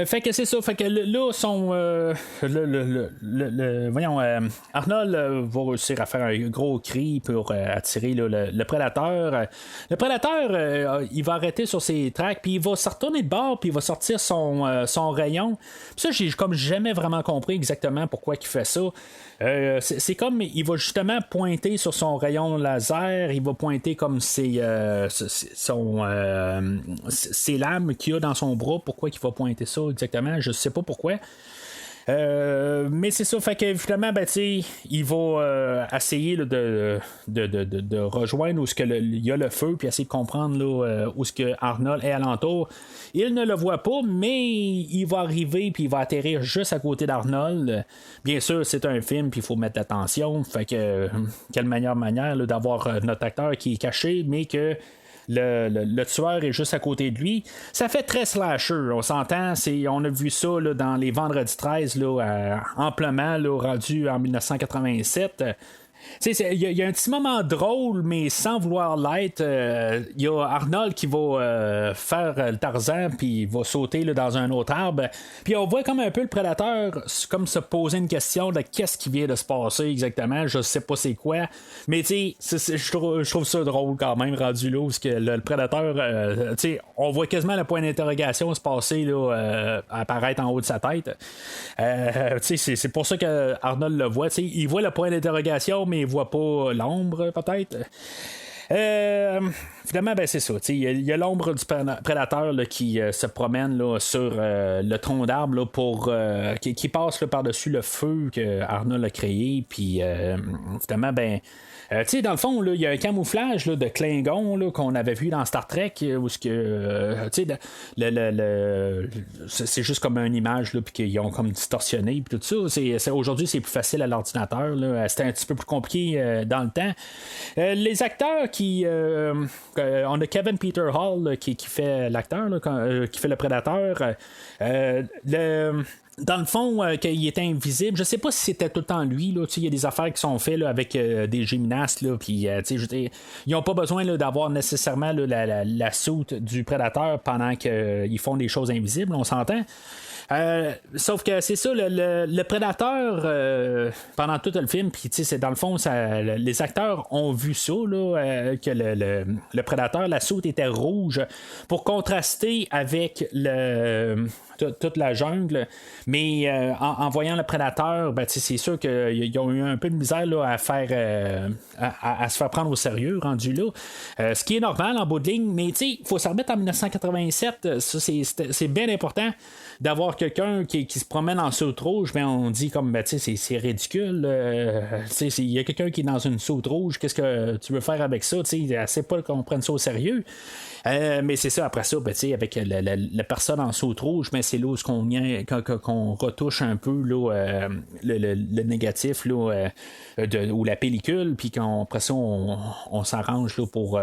Fait que c'est ça, fait que là voyons, Arnold va réussir à faire un gros cri pour attirer le prédateur. Le prédateur il va arrêter sur ses tracks puis il va se retourner de bord puis il va sortir son rayon. Puis ça, j'ai comme jamais vraiment compris exactement pourquoi il fait ça. C'est comme il va justement pointer sur son rayon laser, il va pointer comme ses lames qu'il a dans son bras. Pourquoi il va pointer ça exactement, je sais pas pourquoi. Mais c'est ça, fait que finalement, il va essayer là, de rejoindre où il y a le feu, puis essayer de comprendre là, où ce que Arnold est alentour. Il ne le voit pas, mais il va arriver, puis il va atterrir juste à côté d'Arnold. Bien sûr, c'est un film, puis il faut mettre l'attention. Fait que quelle meilleure manière là, d'avoir notre acteur qui est caché, mais que le tueur est juste à côté de lui. Ça fait très slasher, on s'entend. On a vu ça là, dans les Vendredi 13 là, amplement là, rendu en 1987. Il y a un petit moment drôle, mais sans vouloir l'être. Il y a Arnold qui va faire le Tarzan, puis il va sauter là, dans un autre arbre. Puis on voit comme un peu le prédateur comme se poser une question de qu'est-ce qui vient de se passer exactement. Je sais pas c'est quoi. Mais je trouve ça drôle quand même, rendu là, parce que le prédateur, on voit quasiment le point d'interrogation se passer là, apparaître en haut de sa tête. C'est pour ça que Arnold le voit. Il voit le point d'interrogation, mais il voit pas l'ombre, peut-être. Finalement, c'est ça. Il y a l'ombre du prédateur là, qui se promène là, sur le tronc d'arbre là, pour qui passe là, par-dessus le feu que Arnold a créé. Puis finalement, dans le fond, il y a un camouflage là, de Klingon là, qu'on avait vu dans Star Trek où c'est juste comme une image puis qu'ils ont comme distorsionné puis tout ça. Aujourd'hui, c'est plus facile à l'ordinateur. Là. C'était un petit peu plus compliqué dans le temps. Les acteurs on a Kevin Peter Hall là, qui fait l'acteur, là, qui fait le prédateur. Dans le fond, qu'il était invisible, je sais pas si c'était tout le temps lui. Il y a des affaires qui sont faites là, avec des gymnastes. Puis, ils n'ont pas besoin là, d'avoir nécessairement là, la soute du prédateur pendant qu'ils font des choses invisibles, on s'entend. Sauf que c'est ça, le prédateur pendant tout le film, puis c'est dans le fond, les acteurs ont vu ça, là, que le prédateur, la soute était rouge pour contraster avec toute la jungle. Mais en voyant le prédateur, c'est sûr qu'ils ont eu un peu de misère là, à se faire prendre au sérieux, rendu là. Ce qui est normal en bout de ligne, mais il faut se remettre en 1987, ça, c'est bien important d'avoir quelqu'un qui se promène en saute rouge, mais on dit comme c'est ridicule. Il y a quelqu'un qui est dans une saute rouge, qu'est-ce que tu veux faire avec ça? C'est pas qu'on prenne ça au sérieux. Mais c'est ça, après ça, avec la personne en saute rouge, mais c'est là où qu'on retouche un peu là, le négatif là, ou la pellicule, puis après ça, on s'arrange là, pour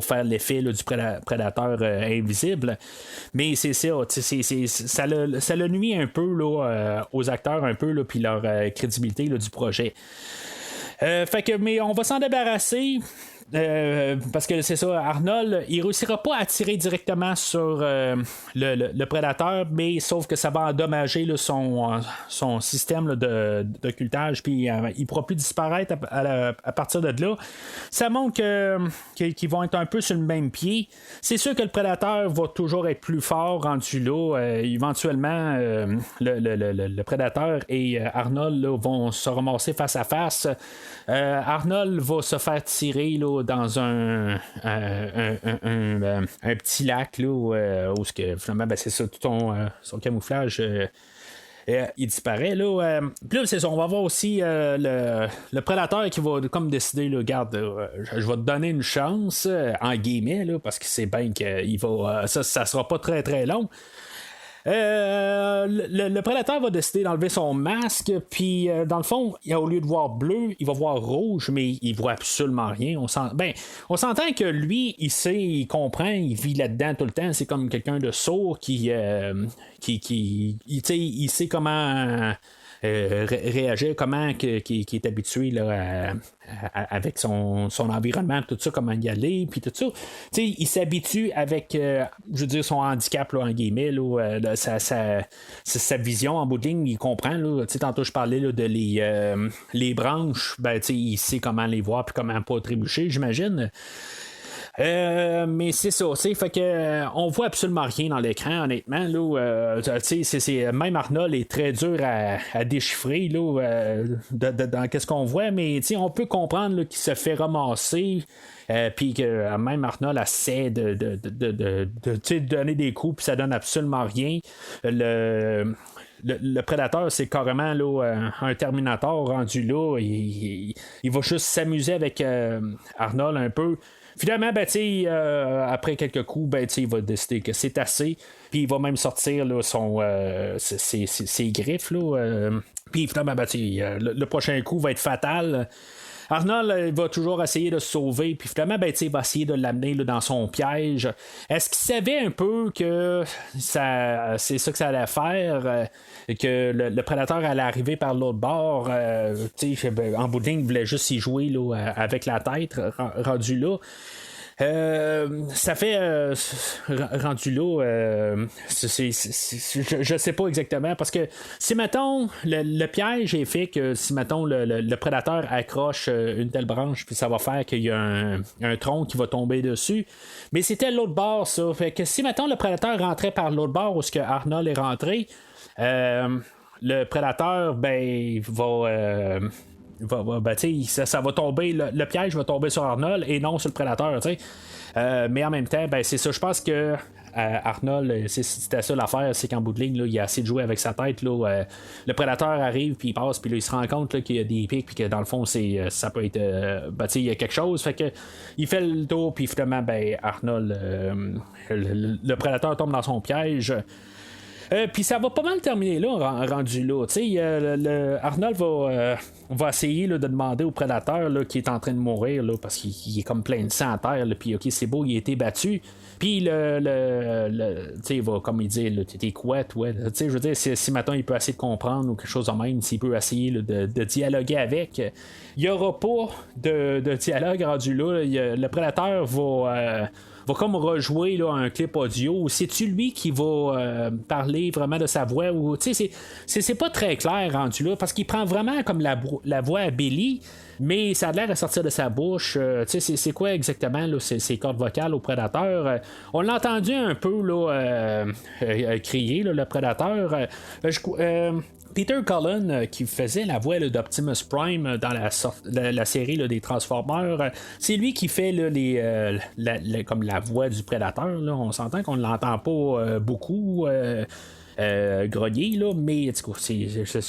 faire l'effet là, du prédateur invisible. Mais c'est ça, ça le nuit un peu là, aux acteurs, un peu, puis leur crédibilité là, du projet. Mais on va s'en débarrasser. Parce que c'est ça, Arnold, il réussira pas à tirer directement sur le prédateur, mais sauf que ça va endommager là, son système là, d'occultage, puis il pourra plus disparaître à partir de là. Ça montre qu'ils vont être un peu sur le même pied. C'est sûr que le prédateur va toujours être plus fort rendu là. Éventuellement, le prédateur et Arnold là, vont se ramasser face à face. Arnold va se faire tirer là, dans un petit lac là, où finalement c'est ça, tout son camouflage il disparaît là. Puis là, c'est ça, on va voir aussi le prédateur qui va comme décider là, regarde, je vais te donner une chance en guillemets là, parce que c'est bien qu'il va ça sera pas très très long. Le prédateur va décider d'enlever son masque, puis dans le fond, au lieu de voir bleu, il va voir rouge, mais il voit absolument rien. On s'entend que lui, il sait, il comprend, il vit là-dedans tout le temps. C'est comme quelqu'un de sourd qui il sait comment réagir, comment qui est habitué là, avec son environnement, tout ça, comment y aller, puis tout ça. Il s'habitue avec, je veux dire, son handicap, là, en guillemets, là, sa vision en bout de ligne, il comprend. Là, tantôt, je parlais là, de les branches, il sait comment les voir, puis comment pas trébucher, j'imagine. Mais c'est ça, fait que on voit absolument rien dans l'écran, honnêtement. Là, même Arnold est très dur à déchiffrer là, dans qu'est-ce qu'on voit, mais on peut comprendre là, qu'il se fait ramasser. Puis que même Arnold essaie de donner des coups, puis ça donne absolument rien. le prédateur, c'est carrément là, un Terminator rendu là. Il va juste s'amuser avec Arnold un peu. Finalement, ben, après quelques coups, ben, il va décider que c'est assez. Puis il va même sortir là, ses griffes. Puis finalement, ben, le prochain coup va être fatal. Arnold il va toujours essayer de se sauver, puis finalement, ben, il va essayer de l'amener là, dans son piège. Est-ce qu'il savait un peu que c'est ça que ça allait faire, que le prédateur allait arriver par l'autre bord? En bout de ligne, il voulait juste y jouer là, avec la tête, rendu là. Ça fait rendu là, je sais pas exactement parce que si mettons le piège est fait que si mettons le prédateur accroche une telle branche puis ça va faire qu'il y a un tronc qui va tomber dessus, mais c'était l'autre bord ça, fait que si mettons le prédateur rentrait par l'autre bord où ce que Arnold est rentré, le prédateur ben va ça va tomber, le piège va tomber sur Arnold et non sur le prédateur, mais en même temps, ben, c'est ça, je pense que Arnold, c'était ça l'affaire, c'est qu'en bout de ligne, là, il a assez de jouer avec sa tête. Là, le prédateur arrive, puis il passe, puis là, il se rend compte là, qu'il y a des pics, puis que dans le fond, ça peut être. Il y a quelque chose, fait que il fait le tour, puis finalement, ben, Arnold, le prédateur tombe dans son piège. Puis ça va pas mal terminer là, rendu là. Arnold va essayer là, de demander au prédateur là, qui est en train de mourir là, parce qu'il est comme plein de sang à terre. Puis ok, c'est beau, il a été battu. Puis il va comme il dit, t'es quoi, toi? Je veux dire, si maintenant il peut essayer de comprendre ou quelque chose de même, s'il peut essayer là, de dialoguer avec, il n'y aura pas de dialogue rendu là. Le prédateur va comme rejouer là, un clip audio. C'est-tu lui qui va parler vraiment de sa voix ou c'est pas très clair rendu là parce qu'il prend vraiment comme la voix à Billy, mais ça a l'air à sortir de sa bouche. C'est quoi exactement là, ses cordes vocales au prédateur? On l'a entendu un peu là, crier là, le prédateur. Peter Cullen qui faisait la voix là, d'Optimus Prime dans la série là, des Transformers, c'est lui qui fait là, comme la voix du prédateur. Là. On s'entend qu'on ne l'entend pas beaucoup grogner, là, mais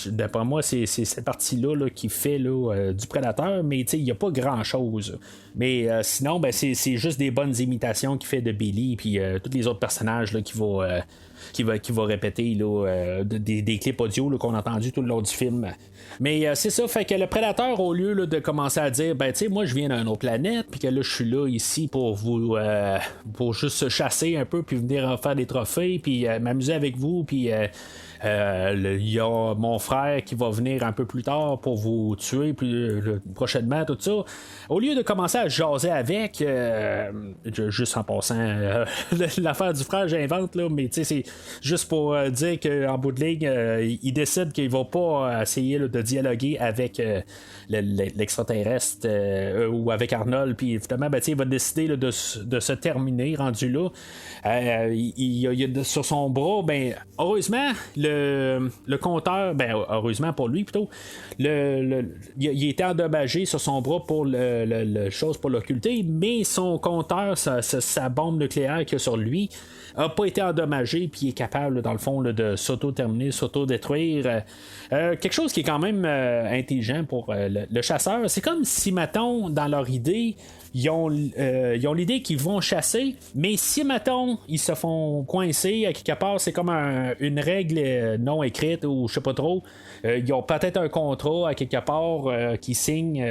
d'après moi, c'est cette partie-là là, qui fait là, du prédateur, mais il n'y a pas grand-chose. Mais sinon, ben, c'est juste des bonnes imitations qu'il fait de Billy et tous les autres personnages là, qui va répéter là, des clips audio là, qu'on a entendus tout le long du film. Mais c'est ça, fait que le prédateur, au lieu là, de commencer à dire ben tu sais, moi je viens d'une autre planète, puis que là je suis là ici pour vous pour juste se chasser un peu, puis venir faire des trophées, puis m'amuser avec vous, puis il y a mon frère qui va venir un peu plus tard pour vous tuer prochainement, tout ça. Au lieu de commencer à jaser avec, juste en passant, l'affaire du frère, j'invente, là, mais c'est juste pour dire qu'en bout de ligne, il décide qu'il va pas essayer là, de dialoguer avec l'extraterrestre ou avec Arnold, puis finalement, ben, il va décider là, de se terminer rendu là. Sur son bras, ben, heureusement, le compteur, ben, heureusement pour lui plutôt, il était endommagé sur son bras pour le chose pour l'occulter, mais son compteur, sa bombe nucléaire qu'il y a sur lui, a pas été endommagé, puis il est capable, dans le fond, là, de s'auto-terminer, s'auto-détruire. Quelque chose qui est quand même intelligent pour le chasseur. C'est comme si, mettons, dans leur idée, ils ont l'idée qu'ils vont chasser, mais si, mettons, ils se font coincer à quelque part, c'est comme une règle non écrite ou je sais pas trop. Ils ont peut-être un contrat à quelque part qui signent,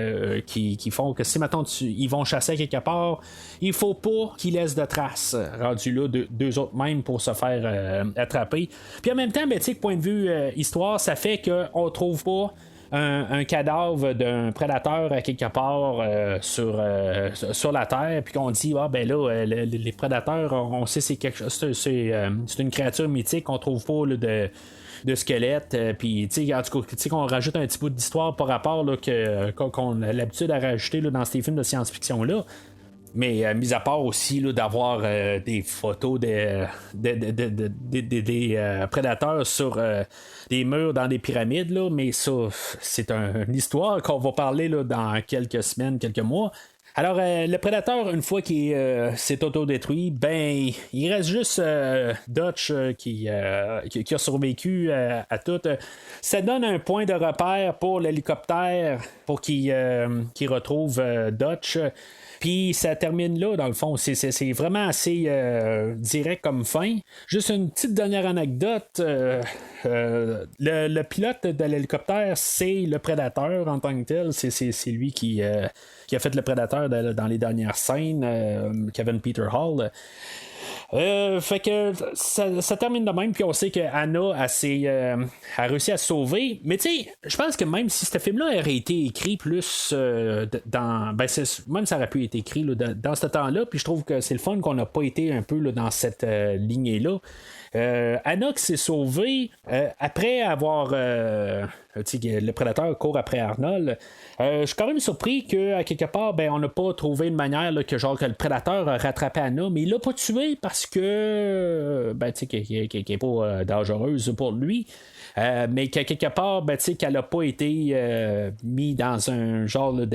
qui font que si, mettons, ils vont chasser à quelque part, il faut pas qu'ils laissent de traces rendus là, deux autres même pour se faire attraper. Puis en même temps, ben, point de vue histoire, ça fait qu'on trouve pas un cadavre d'un prédateur à quelque part sur la Terre, puis qu'on dit ben là les prédateurs, on sait c'est quelque chose, c'est une créature mythique, on trouve pas là, de squelette, puis en tout cas qu'on rajoute un petit bout d'histoire par rapport là, qu'on a l'habitude à rajouter là, dans ces films de science-fiction là. Mais mis à part aussi là, d'avoir des photos des prédateurs sur des murs dans des pyramides, là, mais ça, c'est une histoire qu'on va parler là, dans quelques semaines, quelques mois. Alors, le prédateur, une fois qu'il s'est autodétruit, ben, il reste juste Dutch qui a survécu à tout. Ça donne un point de repère pour l'hélicoptère pour qu'il retrouve Dutch. Puis ça termine là, dans le fond. C'est vraiment assez direct comme fin. Juste une petite dernière anecdote. Le pilote de l'hélicoptère, c'est le prédateur en tant que tel. C'est lui qui a fait le prédateur dans les dernières scènes, Kevin Peter Hall. Fait que ça termine de même, puis on sait que Anna a réussi à se sauver. Mais tu sais, je pense que même si ce film-là aurait été écrit plus même ça aurait pu être écrit là, dans ce temps-là, puis je trouve que c'est le fun qu'on n'a pas été un peu là, dans cette lignée-là. Anna qui s'est sauvée après avoir le prédateur court après Arnold. Je suis quand même surpris qu'à quelque part, on n'a pas trouvé une manière là, que le prédateur a rattrapé Anna, mais il l'a pas tué parce que qui n'est pas dangereuse pour lui. Mais qu'à quelque part, qu'elle n'a pas été mise dans un genre là,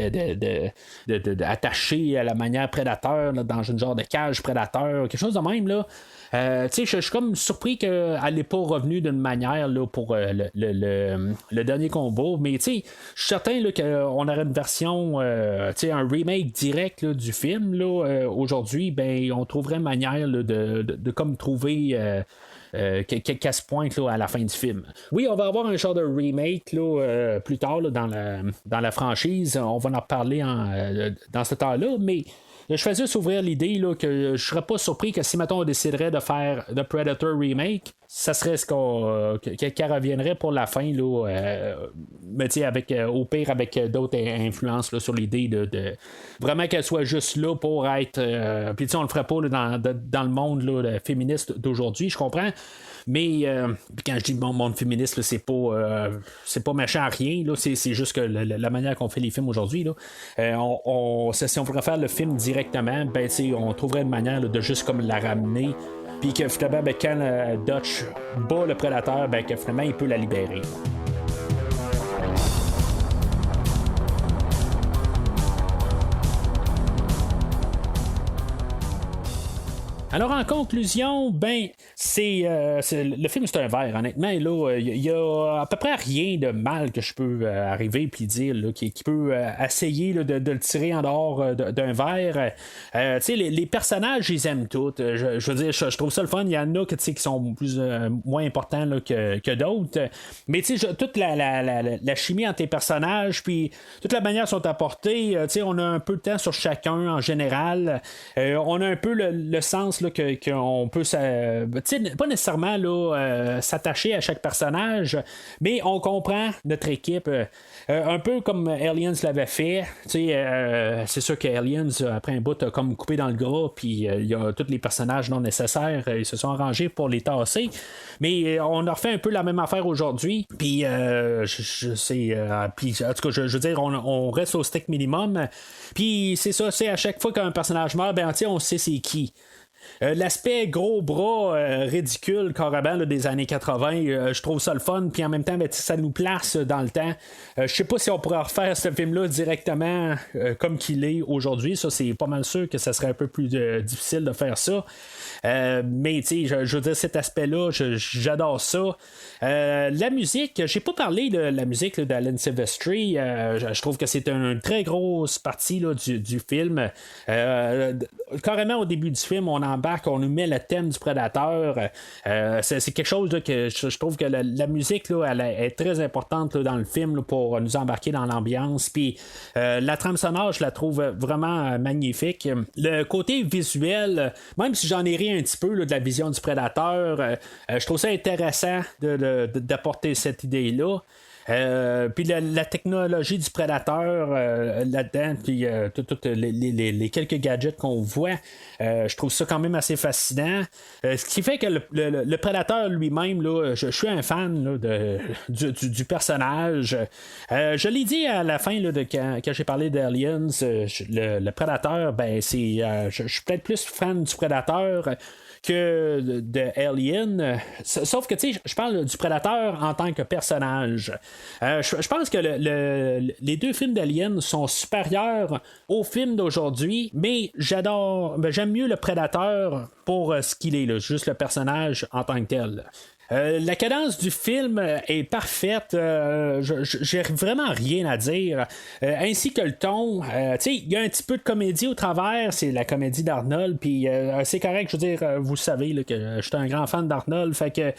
attachée à la manière prédateur, là, dans une genre de cage prédateur, quelque chose de même là. Je suis comme surpris qu'elle n'est pas revenue d'une manière là, pour le dernier combat, mais je suis certain là, qu'on aurait une version, un remake direct là, du film là, aujourd'hui, on trouverait une manière là, de comme trouver qu'elle se pointe là, à la fin du film. Oui, on va avoir un genre de remake là, plus tard là, dans la franchise, on va en reparler dans ce temps-là, mais je fais juste ouvrir l'idée là, que je serais pas surpris que si mettons on déciderait de faire The Predator Remake, ça serait ce qu'elle reviendrait pour la fin là, mais avec au pire avec d'autres influences là, sur l'idée de vraiment qu'elle soit juste là pour être puis on le ferait pas là, dans le monde là, féministe d'aujourd'hui, je comprends. Mais quand je dis monde féministe, là, c'est pas méchant à rien. Là, c'est juste que la manière qu'on fait les films aujourd'hui, là, si on pourrait faire le film directement, on trouverait une manière là, de juste comme la ramener. Puis que finalement, quand Dutch bat le prédateur, que finalement il peut la libérer. Alors en conclusion, c'est le film c'est un verre, honnêtement. Là, il y a à peu près rien de mal que je peux arriver puis dire là, qui peut essayer là, de le tirer en dehors d'un verre. Les personnages, ils aiment tous. Je veux dire, je trouve ça le fun. Il y en a qui sont moins importants là, que d'autres. Mais toute la chimie entre les personnages, puis toute la manière dont sont apportés, on a un peu de temps sur chacun en général. On a un peu le sens là, qu'on peut pas nécessairement là, s'attacher à chaque personnage, mais on comprend notre équipe un peu comme Aliens l'avait fait. C'est sûr que Aliens après un bout a comme coupé dans le gras, puis il y a tous les personnages non nécessaires, ils se sont arrangés pour les tasser, mais on a refait un peu la même affaire aujourd'hui, puis puis en tout cas je veux dire on reste au strict minimum, puis c'est ça, c'est à chaque fois qu'un personnage meurt, on sait c'est qui. L'aspect gros bras ridicule carrément là, des années 80, je trouve ça le fun, puis en même temps ça nous place dans le temps. Je sais pas si on pourrait refaire ce film là directement comme qu'il est aujourd'hui, ça c'est pas mal sûr que ça serait un peu plus difficile de faire ça, mais tu sais je veux dire cet aspect là j'adore ça. La musique, j'ai pas parlé de la musique là, d'Alan Silvestri, je trouve que c'est une très grosse partie là, du film. Carrément au début du film on embarque, on nous met le thème du prédateur, c'est quelque chose là, que je trouve que la musique là, elle est très importante là, dans le film là, pour nous embarquer dans l'ambiance, puis la trame sonore je la trouve vraiment magnifique. Le côté visuel, même si j'en ai ri un petit peu là, de la vision du prédateur, je trouve ça intéressant d'apporter cette idée là. Puis la technologie du prédateur là-dedans, puis toutes les quelques gadgets qu'on voit, je trouve ça quand même assez fascinant. Ce qui fait que le prédateur lui-même, là, je suis un fan là, du personnage. Je l'ai dit à la fin là, quand j'ai parlé d'Aliens, le prédateur, ben c'est je suis peut-être plus fan du prédateur que de Alien. Sauf que, tu sais, je parle du prédateur en tant que personnage. Je pense que les deux films d'Alien sont supérieurs aux films d'aujourd'hui, mais j'aime mieux le prédateur pour ce qu'il est, là, juste le personnage en tant que tel. La cadence du film est parfaite. J'ai vraiment rien à dire. Ainsi que le ton. Tu sais, il y a un petit peu de comédie au travers. C'est la comédie d'Arnold. Puis c'est correct. Je veux dire, vous savez là, que je suis un grand fan d'Arnold. Fait que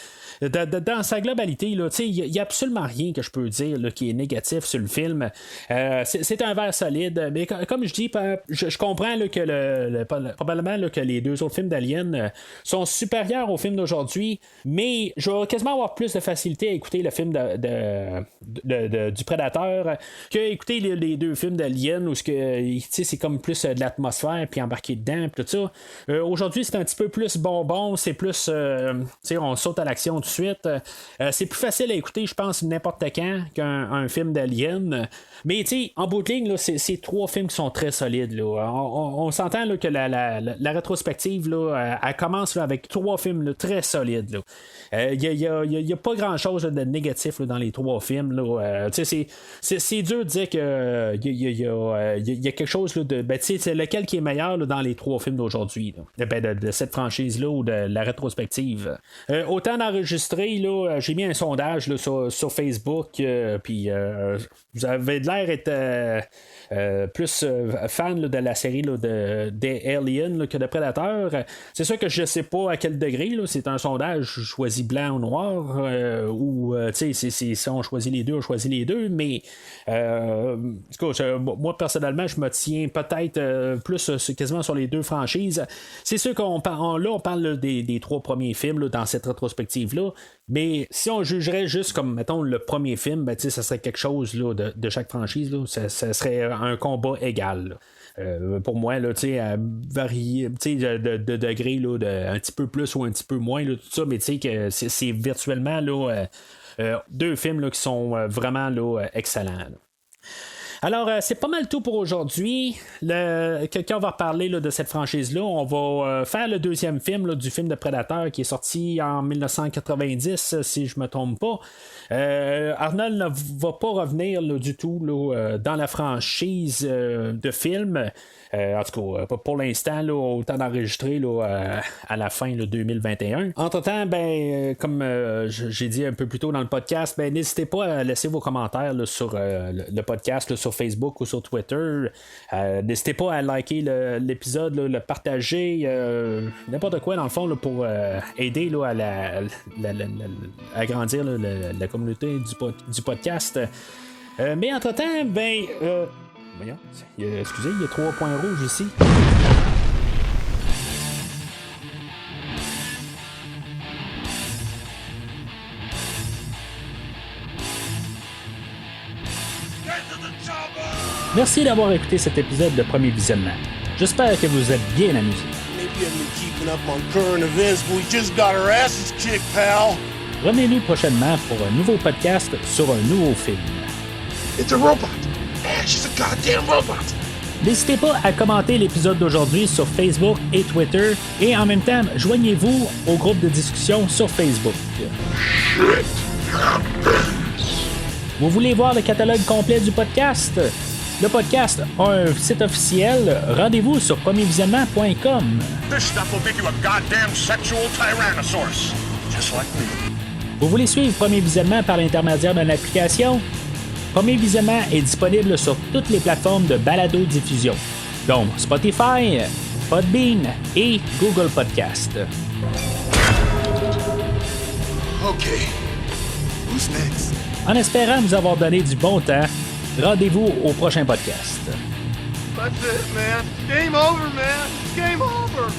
dans sa globalité, tu sais, il n'y a absolument rien que je peux dire là, qui est négatif sur le film. C'est un verre solide. Mais comme je dis, je comprends là, que probablement là, que les deux autres films d'Alien sont supérieurs aux films d'aujourd'hui. Mais je vais quasiment avoir plus de facilité à écouter le film du Prédateur que écouter les deux films d'Alien où c'est comme plus de l'atmosphère puis embarquer dedans puis tout ça. Aujourd'hui, c'est un petit peu plus bonbon, c'est plus on saute à l'action tout de suite. C'est plus facile à écouter, je pense, n'importe quand qu'un film d'Alien. Mais en bout de ligne, là, c'est trois films qui sont très solides. Là. On s'entend là, que la rétrospective, là, elle commence là, avec trois films là, très solides. Il n'y a pas grand-chose là, de négatif là, dans les trois films. Là. C'est dur de dire qu'il y a quelque chose là, de... c'est lequel qui est meilleur là, dans les trois films d'aujourd'hui. De cette franchise-là ou de la rétrospective. Autant d'enregistrer, là, j'ai mis un sondage là, sur Facebook, puis vous avez de l'air être plus fan là, de la série là, des Aliens là, que de Predator. C'est sûr que je sais pas à quel degré, là, c'est un sondage choisi blanc ou noir, ou si on choisit les deux, on choisit les deux, mais moi personnellement, je me tiens peut-être plus quasiment sur les deux franchises. C'est sûr qu'on parle là, des trois premiers films là, dans cette rétrospective-là, mais si on jugerait juste comme, mettons, le premier film, ça serait quelque chose là, de chaque franchise, là, ça serait un combat égal. Pour moi, là, à varier de degré, là, un petit peu plus ou un petit peu moins, là, tout ça, mais que c'est virtuellement là, deux films là, qui sont vraiment là, excellents. Là. Alors, c'est pas mal tout pour aujourd'hui. Quelqu'un va reparler là, de cette franchise-là. On va faire le deuxième film là, du film de Predator qui est sorti en 1990, si je me trompe pas. Arnold ne va pas revenir là, du tout là, dans la franchise de film. En tout cas, pour l'instant, là, autant d'enregistrer là, à la fin là, 2021. Entre-temps, comme j'ai dit un peu plus tôt dans le podcast, n'hésitez pas à laisser vos commentaires là, sur le podcast, là, sur Facebook ou sur Twitter. N'hésitez pas à liker l'épisode, là, le partager, n'importe quoi dans le fond là, pour aider là, à agrandir là, la communauté du podcast. Mais entre-temps, voyons, excusez, il y a 3 points rouges ici. Merci d'avoir écouté cet épisode de Premier Visionnement. J'espère que vous êtes bien amusés. Revenez-nous prochainement pour un nouveau podcast sur un nouveau film. It's a robot. She's a goddamn robot. N'hésitez pas à commenter l'épisode d'aujourd'hui sur Facebook et Twitter et en même temps, joignez-vous au groupe de discussion sur Facebook. Vous voulez voir le catalogue complet du podcast? Le podcast a un site officiel. Rendez-vous sur premiervisionnement.com. This stuff will make you a goddamn sexual tyrannosaurus. Just like me. Vous voulez suivre Premier Visionnement par l'intermédiaire d'une application? Premier Visionnement est disponible sur toutes les plateformes de balado-diffusion, dont Spotify, Podbean et Google Podcast. Okay. Who's next? En espérant vous avoir donné du bon temps, rendez-vous au prochain podcast. That's it, man. Game over, man. Game over.